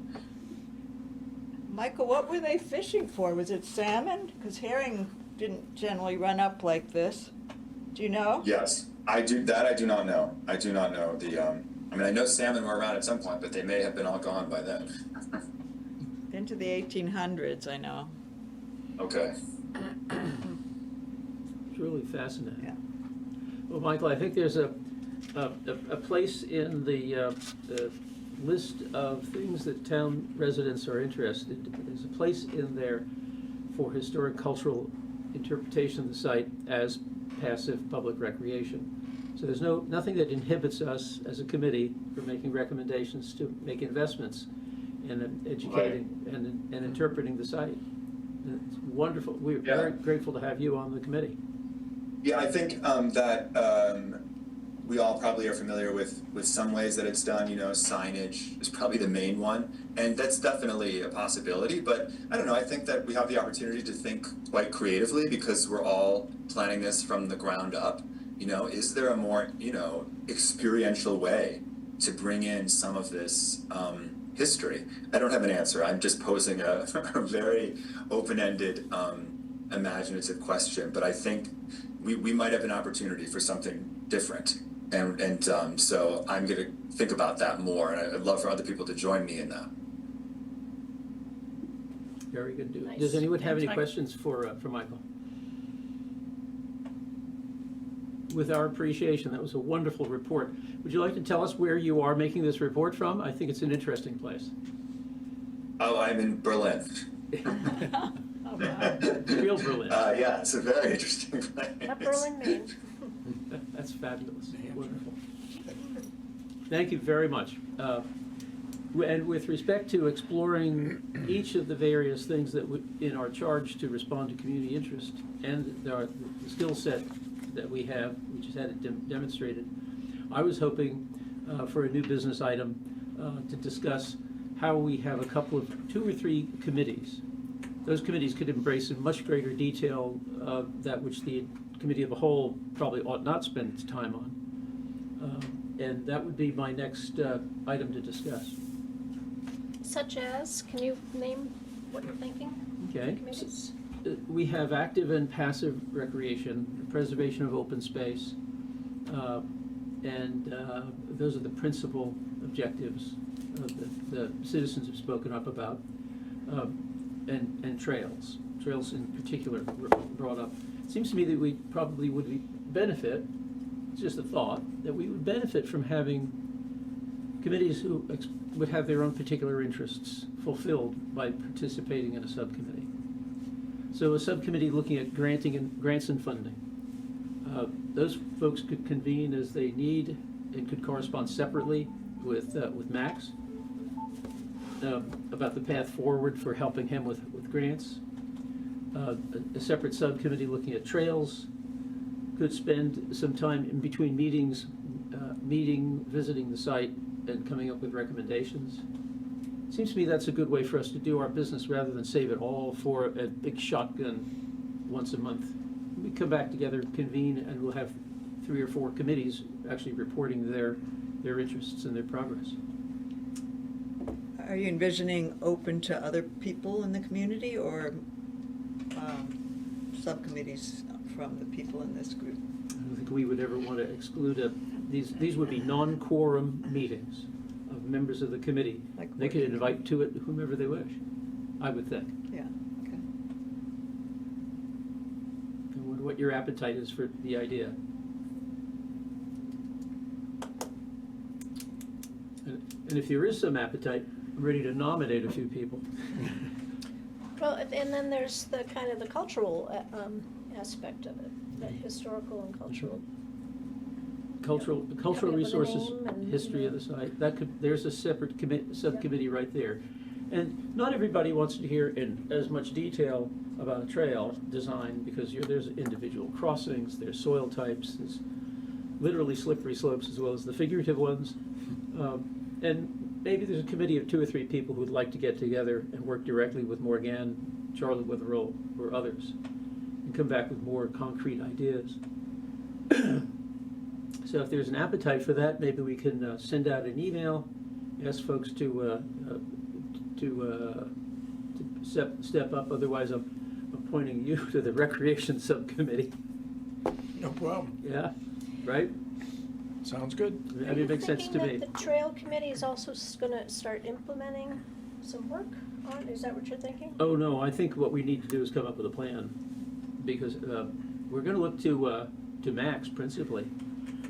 Michael, what were they fishing for? Was it salmon? Because herring didn't generally run up like this. Do you know? Yes, I do not know. I do not know I mean, I know salmon were around at some point, but they may have been all gone by then. Into the 1800s, I know. Okay. It's really fascinating. Yeah. Well, Michael, I think there's a place in the list of things that town residents are interested. There's a place in there for historic cultural interpretation of the site as passive public recreation. So there's nothing that inhibits us as a committee from making recommendations to make investments in educating and interpreting the site. And it's wonderful. We're very grateful to have you on the committee. Yeah, I think that we all probably are familiar with some ways that it's done. You know, signage is probably the main one, and that's definitely a possibility. But I don't know, I think that we have the opportunity to think quite creatively because we're all planning this from the ground up. You know, is there a more, experiential way to bring in some of this history? I don't have an answer. I'm just posing a very open-ended, imaginative question, but I think we might have an opportunity for something different. And so I'm going to think about that more, and I'd love for other people to join me in that. Very good. Nice. Does anyone have any Thanks, questions for Michael? With our appreciation, that was a wonderful report. Would you like to tell us where you are making this report from? I think it's an interesting place. Oh, I'm in Berlin. Oh, wow. Real Berlin. Yeah, it's a very interesting place. Not Berlin, Maine. That's fabulous. Wonderful. Thank you very much. And with respect to exploring each of the various things that in our charge to respond to community interest and the skill set that we have, we just had it demonstrated, I was hoping for a new business item to discuss how we have a couple of 2 or 3 committees. Those committees could embrace in much greater detail that which the committee of a whole probably ought not spend its time on. And that would be my next item to discuss. Such as, can you name what you're thinking? Okay. Committees? We have active and passive recreation, preservation of open space, and those are the principal objectives the citizens have spoken up about, and trails in particular were brought up. It seems to me that we probably would benefit, it's just a thought, that we would benefit from having committees who would have their own particular interests fulfilled by participating in a subcommittee. So a subcommittee looking at grants and funding. Those folks could convene as they need and could correspond separately with Max about the path forward for helping him with grants. A separate subcommittee looking at trails could spend some time in between meetings, visiting the site, and coming up with recommendations. Seems to me that's a good way for us to do our business rather than save it all for a big shotgun once a month. We come back together, convene, and we'll have 3 or 4 committees actually reporting their interests and their progress. Are you envisioning open to other people in the community or subcommittees from the people in this group? I don't think we would ever want to exclude these would be non-quorum meetings of members of the committee. Like they could working invite to it whomever they wish, I would think. Yeah, okay. I wonder what your appetite is for the idea. And if there is some appetite, I'm ready to nominate a few people. Well, and then there's the kind of the cultural aspect of it, that historical and cultural. Cultural Coming up with a resources, name and, history of the site, there's a separate subcommittee right there. And not everybody wants to hear in as much detail about a trail design because there's individual crossings, there's soil types, there's literally slippery slopes as well as the figurative ones. And maybe there's a committee of 2 or 3 people who would like to get together and work directly with Morgan, Charlie Witherell, or others, and come back with more concrete ideas. So if there's an appetite for that, maybe we can send out an email, ask folks to step up. Otherwise, I'm appointing you to the Recreation Subcommittee. No problem. Yeah, right? Sounds good. I mean, it makes sense to Are me. you thinking that the trail committee is also gonna start implementing some work on, is that what you're thinking? Oh, no, I think what we need to do is come up with a plan, because we're gonna look to Max principally,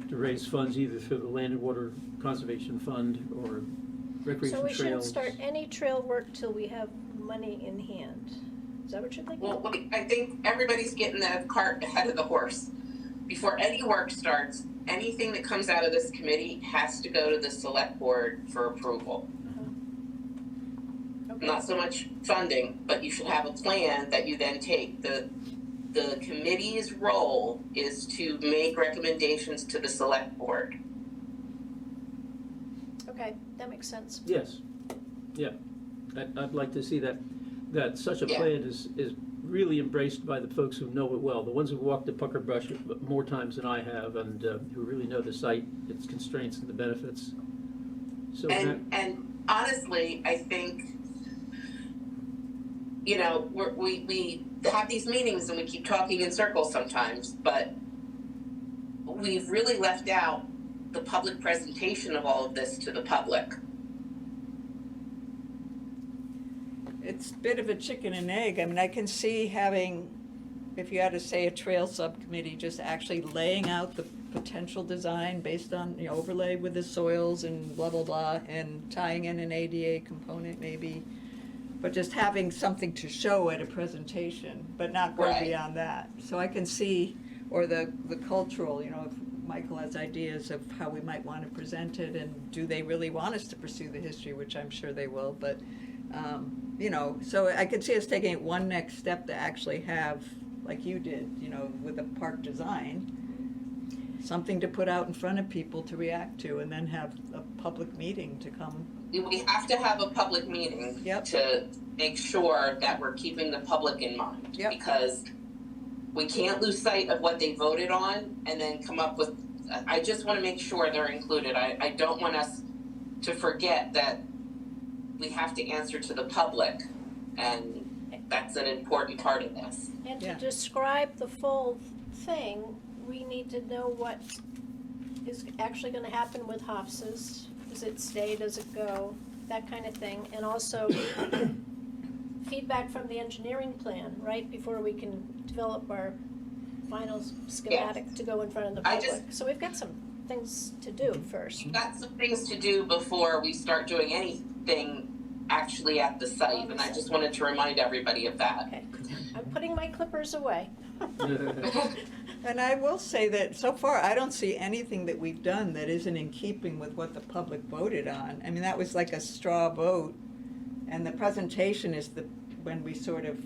to raise funds either through the Land and Water Conservation Fund or Recreation So we shouldn't Trails. start any trail work till we have money in hand. Is that what you're thinking? Well, I think everybody's getting the cart ahead of the horse. Before any work starts, anything that comes out of this committee has to go to the select board for approval. Okay. Not so much funding, but you should have a plan that you then take. The committee's role is to make recommendations to the select board. Okay, that makes sense. Yes, yeah. I'd like to see that such a Yeah. plan is really embraced by the folks who know it well, the ones who've walked the Pucker Brush more times than I have, and who really know the site, its constraints and the benefits. So And honestly, I think, you know, we have these meetings and we keep talking in circles sometimes, but we've really left out the public presentation of all of this to the public. It's a bit of a chicken and egg. I mean, I can see having, if you had to say a trail subcommittee, just actually laying out the potential design based on, you know, overlay with the soils and blah, blah, blah, and tying in an ADA component maybe. But just having something to show at a presentation, but not go Right. beyond that. So I can see, or the cultural, you know, if Michael has ideas of how we might want to present it, and do they really want us to pursue the history, which I'm sure they will, but, you know, so I could see us taking it one next step to actually have, like you did, you know, with a park design, something to put out in front of people to react to, and then have a public meeting to come. We have to have a public meeting Yep. to make sure that we're keeping the public in mind. Yep. Because we can't lose sight of what they voted on and then come up with, I just wanna make sure they're included. I don't want us to forget that we have to answer to the public, and that's an important part of this. And to Yeah. describe the full thing, we need to know what is actually gonna happen with Hofs's. Does it stay, does it go, that kind of thing, and also feedback from the engineering plan, right, before we can develop our final schematic to go in front of the I public. So we've got some things to do first. We've got some things to do before we start doing anything actually at the site, and I just wanted to remind everybody of that. Okay, I'm putting my clippers away. And I will say that so far, I don't see anything that we've done that isn't in keeping with what the public voted on. I mean, that was like a straw vote, and the presentation is when we sort of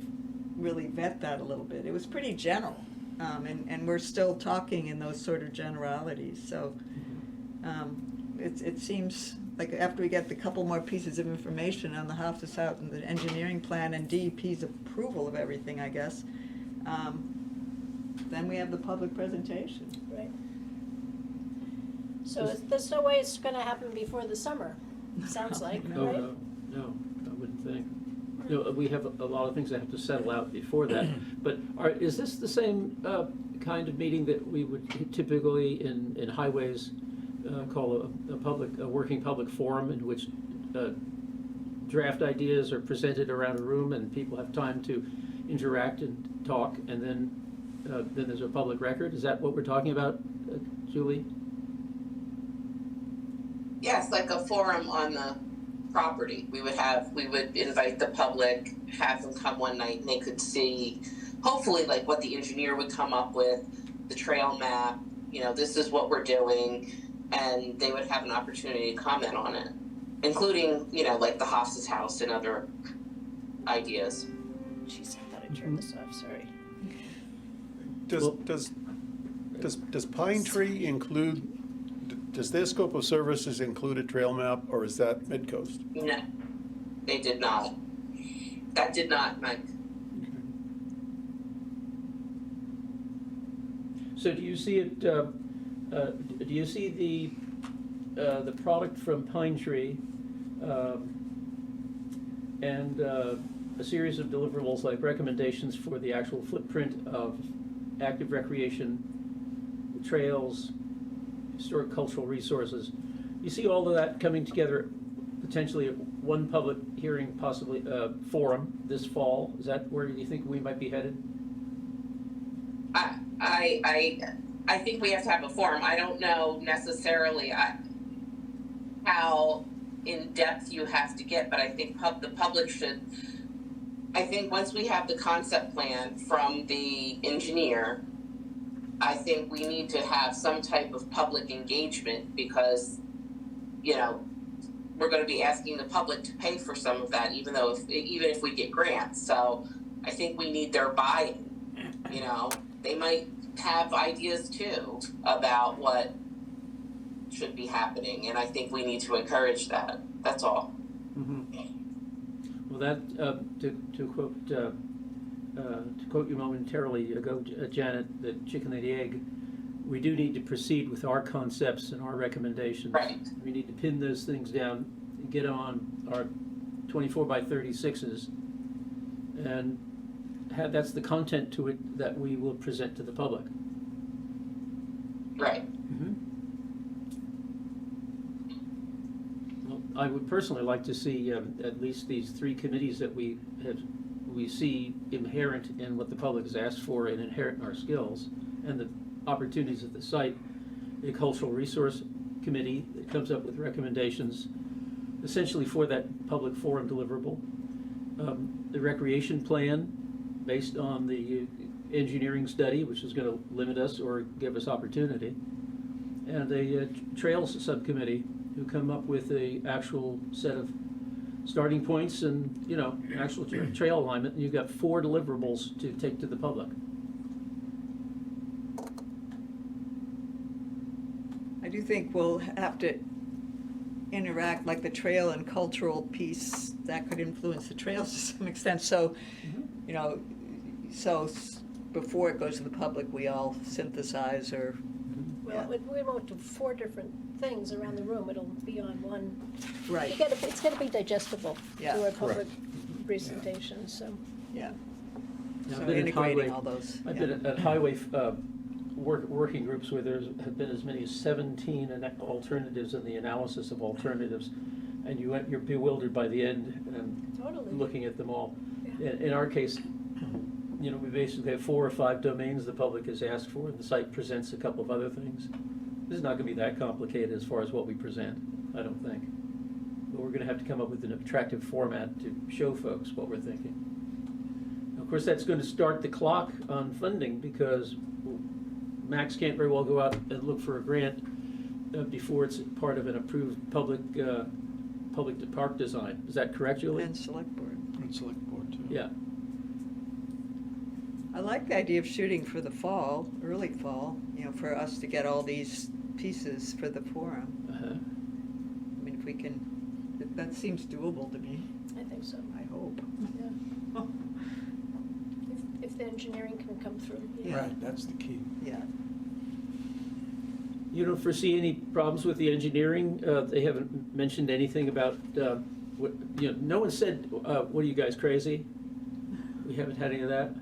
really vet that a little bit. It was pretty general, and we're still talking in those sort of generalities, so it seems like after we get the couple more pieces of information on the Hofstas House and the engineering plan and DEP's approval of everything, I guess, then we have the public presentation. Right. So there's no way it's gonna happen before the summer, sounds like, No, right? no, I wouldn't think. You know, we have a lot of things that have to settle out before that. But is this the same kind of meeting that we would typically in highways call a working public forum, in which draft ideas are presented around a room and people have time to interact and talk, and then there's a public record? Is that what we're talking about, Julie? Yes, like a forum on the property. We would invite the public, have them come one night, and they could see, hopefully, like what the engineer would come up with, the trail map, you know, this is what we're doing, and they would have an opportunity to comment on it, including, you know, like the Hofstas House and other ideas. Jeez, I thought I turned this off, sorry. Does Pine Tree does their scope of services include a trail map, or is that Midcoast? No, they did not. That did not, Mike. So do you see it do you see the product from Pine Tree, and a series of deliverables like recommendations for the actual footprint of active recreation, trails, historic cultural resources? You see all of that coming together potentially at one public hearing, possibly forum this fall? Is that where you think we might be headed? I think we have to have a forum. I don't know necessarily how in depth you have to get, but I think the public should. I think once we have the concept plan from the engineer, I think we need to have some type of public engagement because, you know, we're going to be asking the public to pay for some of that, even if we get grants. So I think we need their buy-in. You know, they might have ideas too about what should be happening, and I think we need to encourage that. That's all. Mm-hmm. Well, that to quote you momentarily ago, Janet, the chicken and the egg. We do need to proceed with our concepts and our recommendations. Right. We need to pin those things down, get on our 24 by 36s, and that's the content to it that we will present to the public. Right. Mm-hmm. Well, I would personally like to see at least these three committees that we see inherent in what the public has asked for and inherent in our skills and the opportunities at the site. A cultural resource committee that comes up with recommendations essentially for that public forum deliverable. The recreation plan based on the engineering study, which is going to limit us or give us opportunity, and a trails subcommittee who come up with a actual set of starting points and, you know, actual trail alignment, and you've got 4 deliverables to take to the public. I do think we'll have to interact, like the trail and cultural piece, that could influence the trails to some extent. So, you know, before it goes to the public, we all synthesize or. Well, we won't do 4 different things around the room, it'll be on one. Right. It's gotta be digestible Yeah. to our public presentation, so. Yeah. Now, So I've been at integrating highway- all those. I've yeah. been at highway working groups where there have been as many as 17 alternatives in the analysis of alternatives, and you're bewildered by the end and Totally. looking at them all. Yeah. In our case, you know, we basically have 4 or 5 domains the public has asked for, and the site presents a couple of other things. This is not going to be that complicated as far as what we present, I don't think. But we're going to have to come up with an attractive format to show folks what we're thinking. Of course, that's going to start the clock on funding because Max can't very well go out and look for a grant before it's part of an approved public park design. Is that correct, Julie? And select board. And select board too. Yeah. I like the idea of shooting for the fall, early fall, you know, for us to get all these pieces for the forum. Uh-huh. I mean, if we can, that seems doable to me, I think so, I hope. yeah. If the engineering can come through. Yeah. Right, that's the key. Yeah. You don't foresee any problems with the engineering? They haven't mentioned anything about, what, you know, no one said, what are you guys, crazy? We haven't had any of that?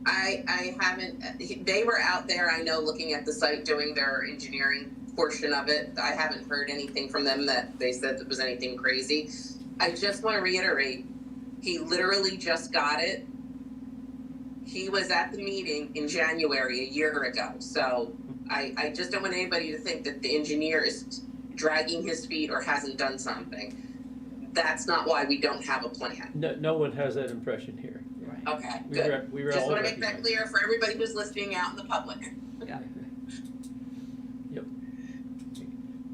I haven't, they were out there, I know, looking at the site, doing their engineering portion of it. I haven't heard anything from them that they said there was anything crazy. I just want to reiterate, he literally just got it. He was at the meeting in January a year ago. So I just don't want anybody to think that the engineer is dragging his feet or hasn't done something. That's not why we don't have a plan. No one has that impression here. Okay, We good. were Just all want to make that recognized. clear for everybody who's listening out in the public. Yeah.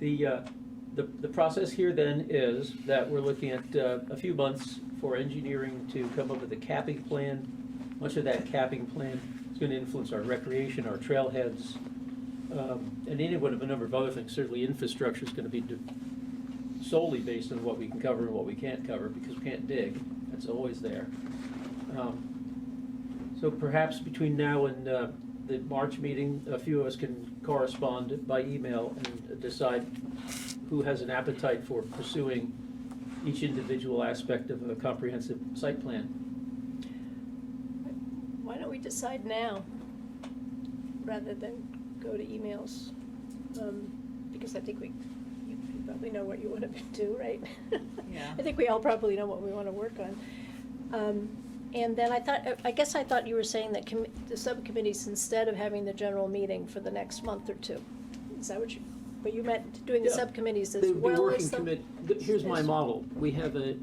Yep. The process here then is that we're looking at a few months for engineering to come up with a capping plan. Much of that capping plan is going to influence our recreation, our trailheads, and any one of a number of other things. Certainly infrastructure is going to be solely based on what we can cover and what we can't cover because we can't dig. That's always there. So perhaps between now and the the March meeting, a few of us can correspond by email and decide who has an appetite for pursuing each individual aspect of a comprehensive site plan. Why don't we decide now, rather than go to emails? Because I think you probably know what you want to do, right? Yeah. I think we all probably know what we want to work on. And then I guess I thought you were saying that the subcommittees, instead of having the general meeting for the next month or two, is that what you meant, doing the Yeah. subcommittees as They would be well working as the? Here's my as- model. We have a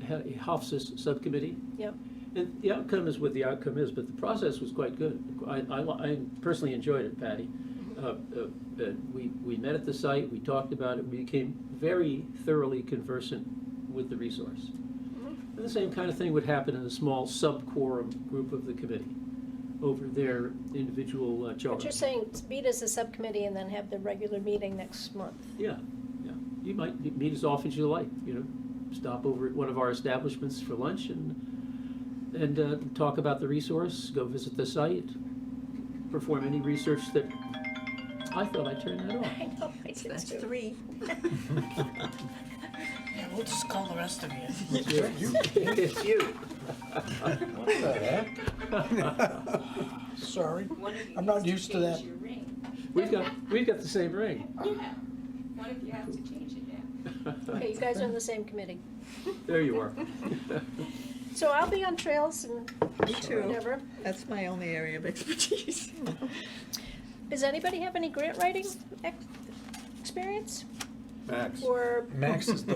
HOFSIS subcommittee. Yep. And the outcome is what the outcome is, but the process was quite good. I personally enjoyed it, Patty. We met at the site, we talked about it, we became very thoroughly conversant with the resource. And the same kind of thing would happen in a small sub-quorum group of the committee over their individual But charter. you're saying meet as a subcommittee and then have the regular meeting next month? Yeah, yeah. You might meet as often as you like, you know, stop over at one of our establishments for lunch and talk about the resource, go visit the site, perform any research that, I thought I turned that off. I know, I did That's too. 3. Yeah, we'll just call the rest of you. It's you. What the heck? Sorry, I'm not used to that. We've got the same ring. What if you have to change it now? Okay, you guys are on the same committee. There you are. So I'll be on trails and Me too. whatever. That's my only area of expertise. Does anybody have any grant writing experience? Max. Or Max is the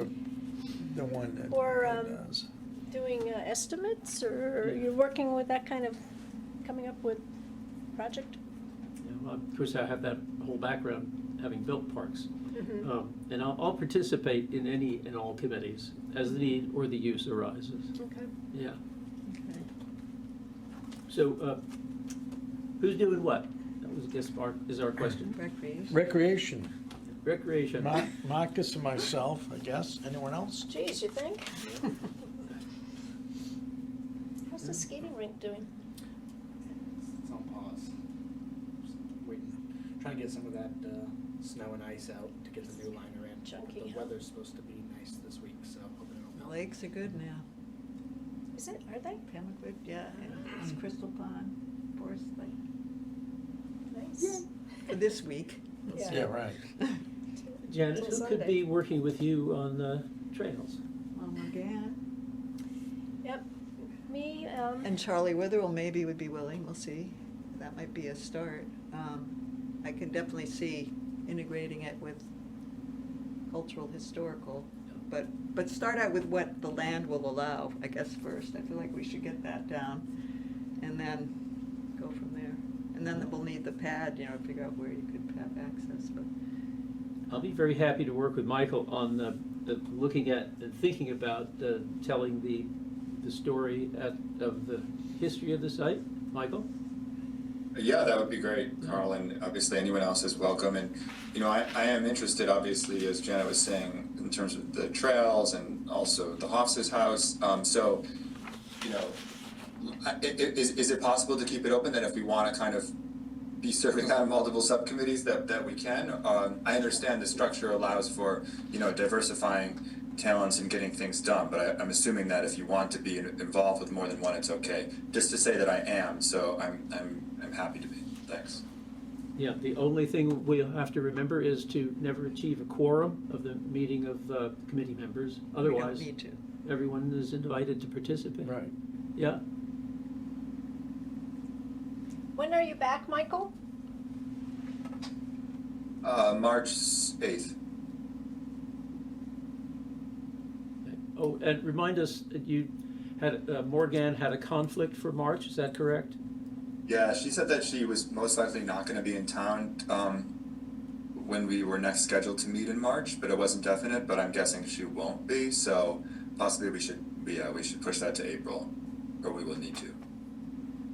one that Or, does. doing estimates, or you're working with that kind of, coming up with project? Yeah, well, of course, I have that whole background, having built parks. Mhm. And I'll participate in any and all committees as the need or the use arises. Okay. Yeah. Okay. So, who's doing what? That was, I guess, is our question. Recreation. Recreation, Recreation. Marcus and myself, I guess. Anyone else? Geez, you think? How's the skating rink doing? It's on pause. Just waiting, trying to get some of that snow and ice out to get the new liner in. Chunky, The huh? weather's supposed to be nice this week, so hoping it'll The melt. lakes are good now. Is it, are they? Pamlico, yeah, and it's Crystal Pond, Forest Lake. Nice. For this week. We'll Yeah. see. Yeah, right. Janet, Till who could Sunday. be working with you on trails? Well, again. Yep, me, And Charlie Witherell maybe would be willing, we'll see. That might be a start. I can definitely see integrating it with cultural, historical, but start out with what the land will allow, I guess, first. I feel like we should get that down, and then go from there. And then we'll need the pad, you know, figure out where you could have access, but. I'll be very happy to work with Michael on looking at and thinking about telling the story of the history of the site. Michael? Yeah, that would be great, Carl, and obviously anyone else is welcome. And, you know, I am interested, obviously, as Janet was saying, in terms of the trails and also the Hofs's house. So, you know, is it possible to keep it open that if we want to kind of be serving on multiple subcommittees that we can? I understand the structure allows for, you know, diversifying talents and getting things done, but I'm assuming that if you want to be involved with more than one, it's okay. Just to say that I am, so I'm happy to be. Thanks. Yeah, the only thing we'll have to remember is to never achieve a quorum of the meeting of committee members. Otherwise, We don't need to. everyone is invited to participate. Right. Yeah? when are you back, Michael? March 8th. Oh, and remind us that you had, Morgan had a conflict for March, is that correct? Yeah, she said that she was most likely not going to be in town when we were next scheduled to meet in March, but it wasn't definite. But I'm guessing she won't be, so possibly we should push that to April, or we will need to.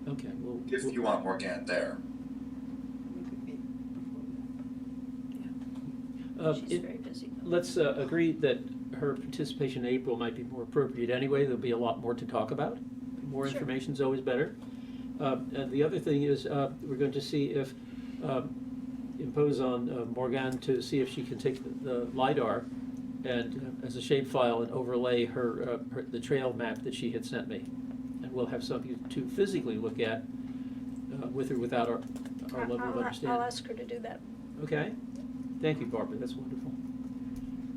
Okay, well. If you want Morgan there. We could meet before that. She's very busy. Let's agree that her participation in April might be more appropriate anyway. There'll be a lot more to talk about. More Sure. information's always better. And the other thing is, we're going to see if, impose on Morgane to see if she can take the LiDAR and, as a shapefile, and overlay the trail map that she had sent me. And we'll have something to physically look at, with or without our level of understanding. I'll ask her to do that. Okay, thank you, Barbara, that's wonderful.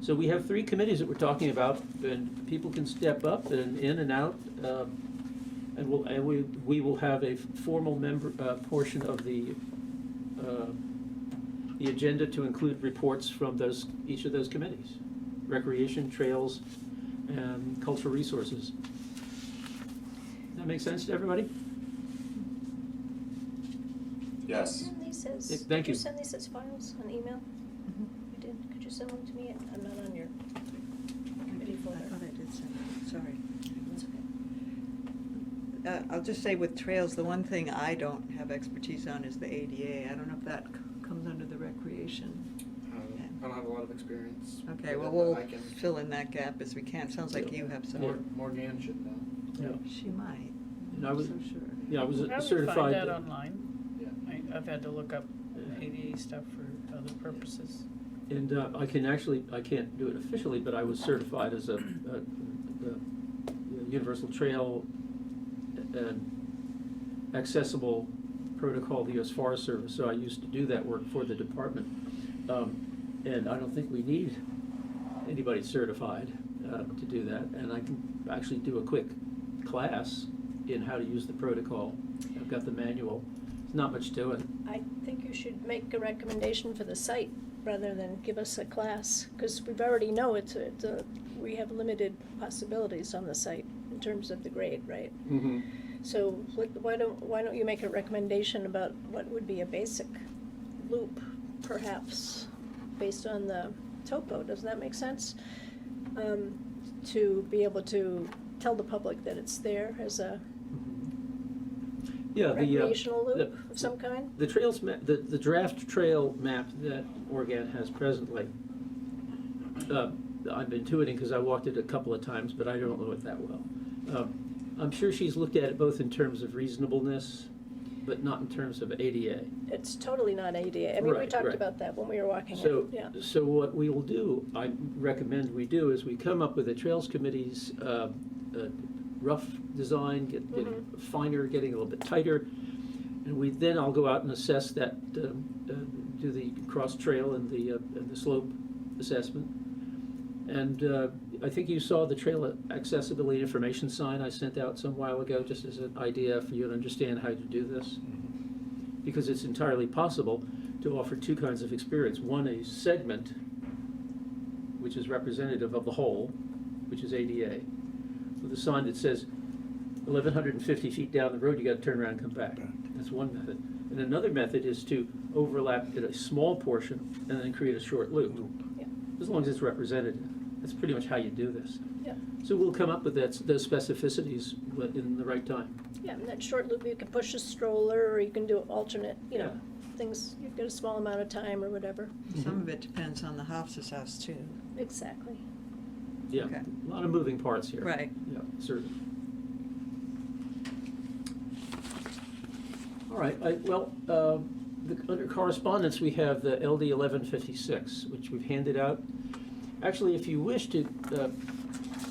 So we have 3 committees that we're talking about, and people can step up and in and out, and we will have a formal portion of the agenda to include reports from each of those committees: recreation, trails, and cultural resources. Does that make sense to everybody? Yes. Send these as, Thank did you. you send these as files on email? You did? Could you send them to me? I'm not on your committee I folder. thought I did send it, sorry. It's okay. I'll just say with trails, the one thing I don't have expertise on is the ADA. I don't know if that comes under the recreation. I don't have a lot of experience. Okay, with well, it, we'll but I can. fill in that gap as we can. Sounds like you have some. Morgane should know. Yeah. She might. And I I'm was, so sure. yeah, I was Probably certified. find that online. Yeah. I've had to look up ADA stuff for other purposes. And I can't do it officially, but I was certified as a Universal Trail and accessible protocol of the U.S. Forest Service, so I used to do that work for the department. And I don't think we need anybody certified to do that, and I can actually do a quick class in how to use the protocol. I've got the manual. There's not much to it. I think you should make a recommendation for the site rather than give us a class, because we already know we have limited possibilities on the site in terms of the grade, right? Mm-hmm. So why don't you make a recommendation about what would be a basic loop, perhaps, based on the topo? Does that make sense? To be able to tell the public that it's there as a Yeah, recreational loop of some kind? The trails, the draft trail map that Morgane has presently, I'm intuiting because I walked it a couple of times, but I don't know it that well. I'm sure she's looked at it both in terms of reasonableness, but not in terms of ADA. It's totally not ADA. I mean, we Right, talked right. about that when we were walking So, it, yeah. so what we will do, I recommend we do, is we come up with the Trails Committee's rough design, getting finer, getting a little bit tighter, and then I'll go out and assess that, do the cross trail and the slope assessment. And I think you saw the trail accessibility information sign I sent out some while ago, just as an idea for you to understand how to do this. Because it's entirely possible to offer 2 kinds of experience. One, a segment, which is representative of the whole, which is ADA, with a sign that says 1,150 feet down the road, you gotta turn around and come back. That's one method. And another method is to overlap at a small portion and then create a short loop, Yeah. as long as it's representative. That's pretty much how you do this. Yeah. So we'll come up with those specificities in the right time. Yeah, and that short loop, you can push a stroller, or you can do alternate, you know, things, you get a small amount of time or whatever. Some of it depends on the Hofstas house too. Exactly. Yeah, Okay. a lot of moving parts here. Right. Yeah, certainly. All right, under correspondence, we have the LD 1156, which we've handed out. Actually, if you wish to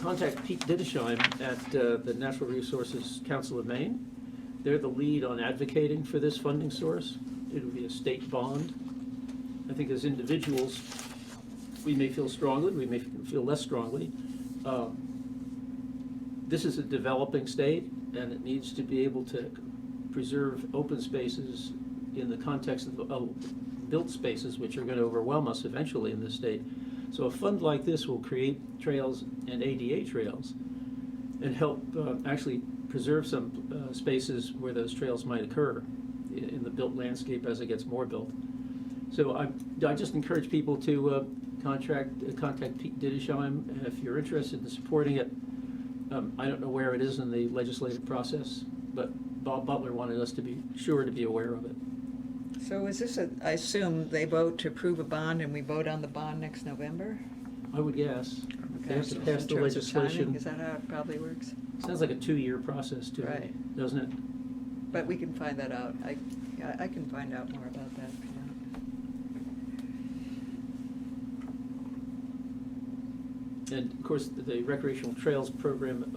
contact Pete Didesheim at the Natural Resources Council of Maine. They're the lead on advocating for this funding source. It would be a state bond. I think as individuals, we may feel strongly, we may feel less strongly. This is a developing state, and it needs to be able to preserve open spaces in the context of built spaces, which are going to overwhelm us eventually in this state. So a fund like this will create trails and ADA trails and help actually preserve some spaces where those trails might occur in the built landscape as it gets more built. So I just encourage people to contact Pete Didesheim if you're interested in supporting it. I don't know where it is in the legislative process, but Bob Butler wanted us to be sure to be aware of it. So is this I assume they vote to approve a bond and we vote on the bond next November? I would guess. They have to so pass in the terms of timing, legislation. is that how it probably works? Sounds like a 2-year process too, Right. doesn't it? But we can find that out. I can find out more about that. And of course, the recreational trails program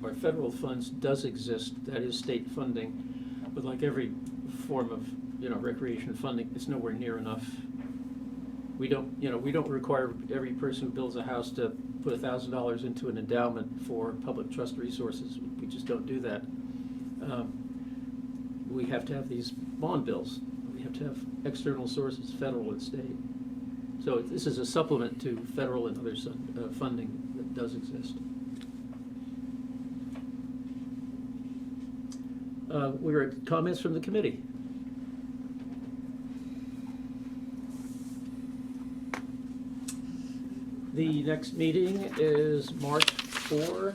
our federal funds does exist, that is state funding, but like every form of, recreation funding, it's nowhere near enough. We don't require every person who builds a house to put $1,000 into an endowment for public trust resources. We just don't do that. We have to have these bond bills. We have to have external sources, federal and state. So this is a supplement to federal and other funding that does exist. We're at comments from the committee. The next meeting is March 4,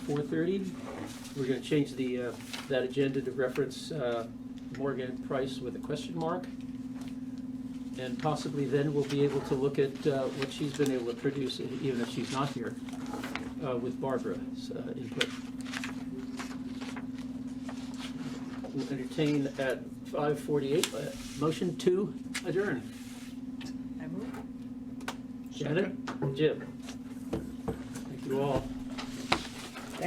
4:30. We're going to change that agenda to reference Morgan Price with a question mark. And possibly then we'll be able to look at what she's been able to produce, even if she's not here, with Barbara's input. We'll entertain at 5:48, motion to adjourn. I move. Janet? Jim? Thank you all.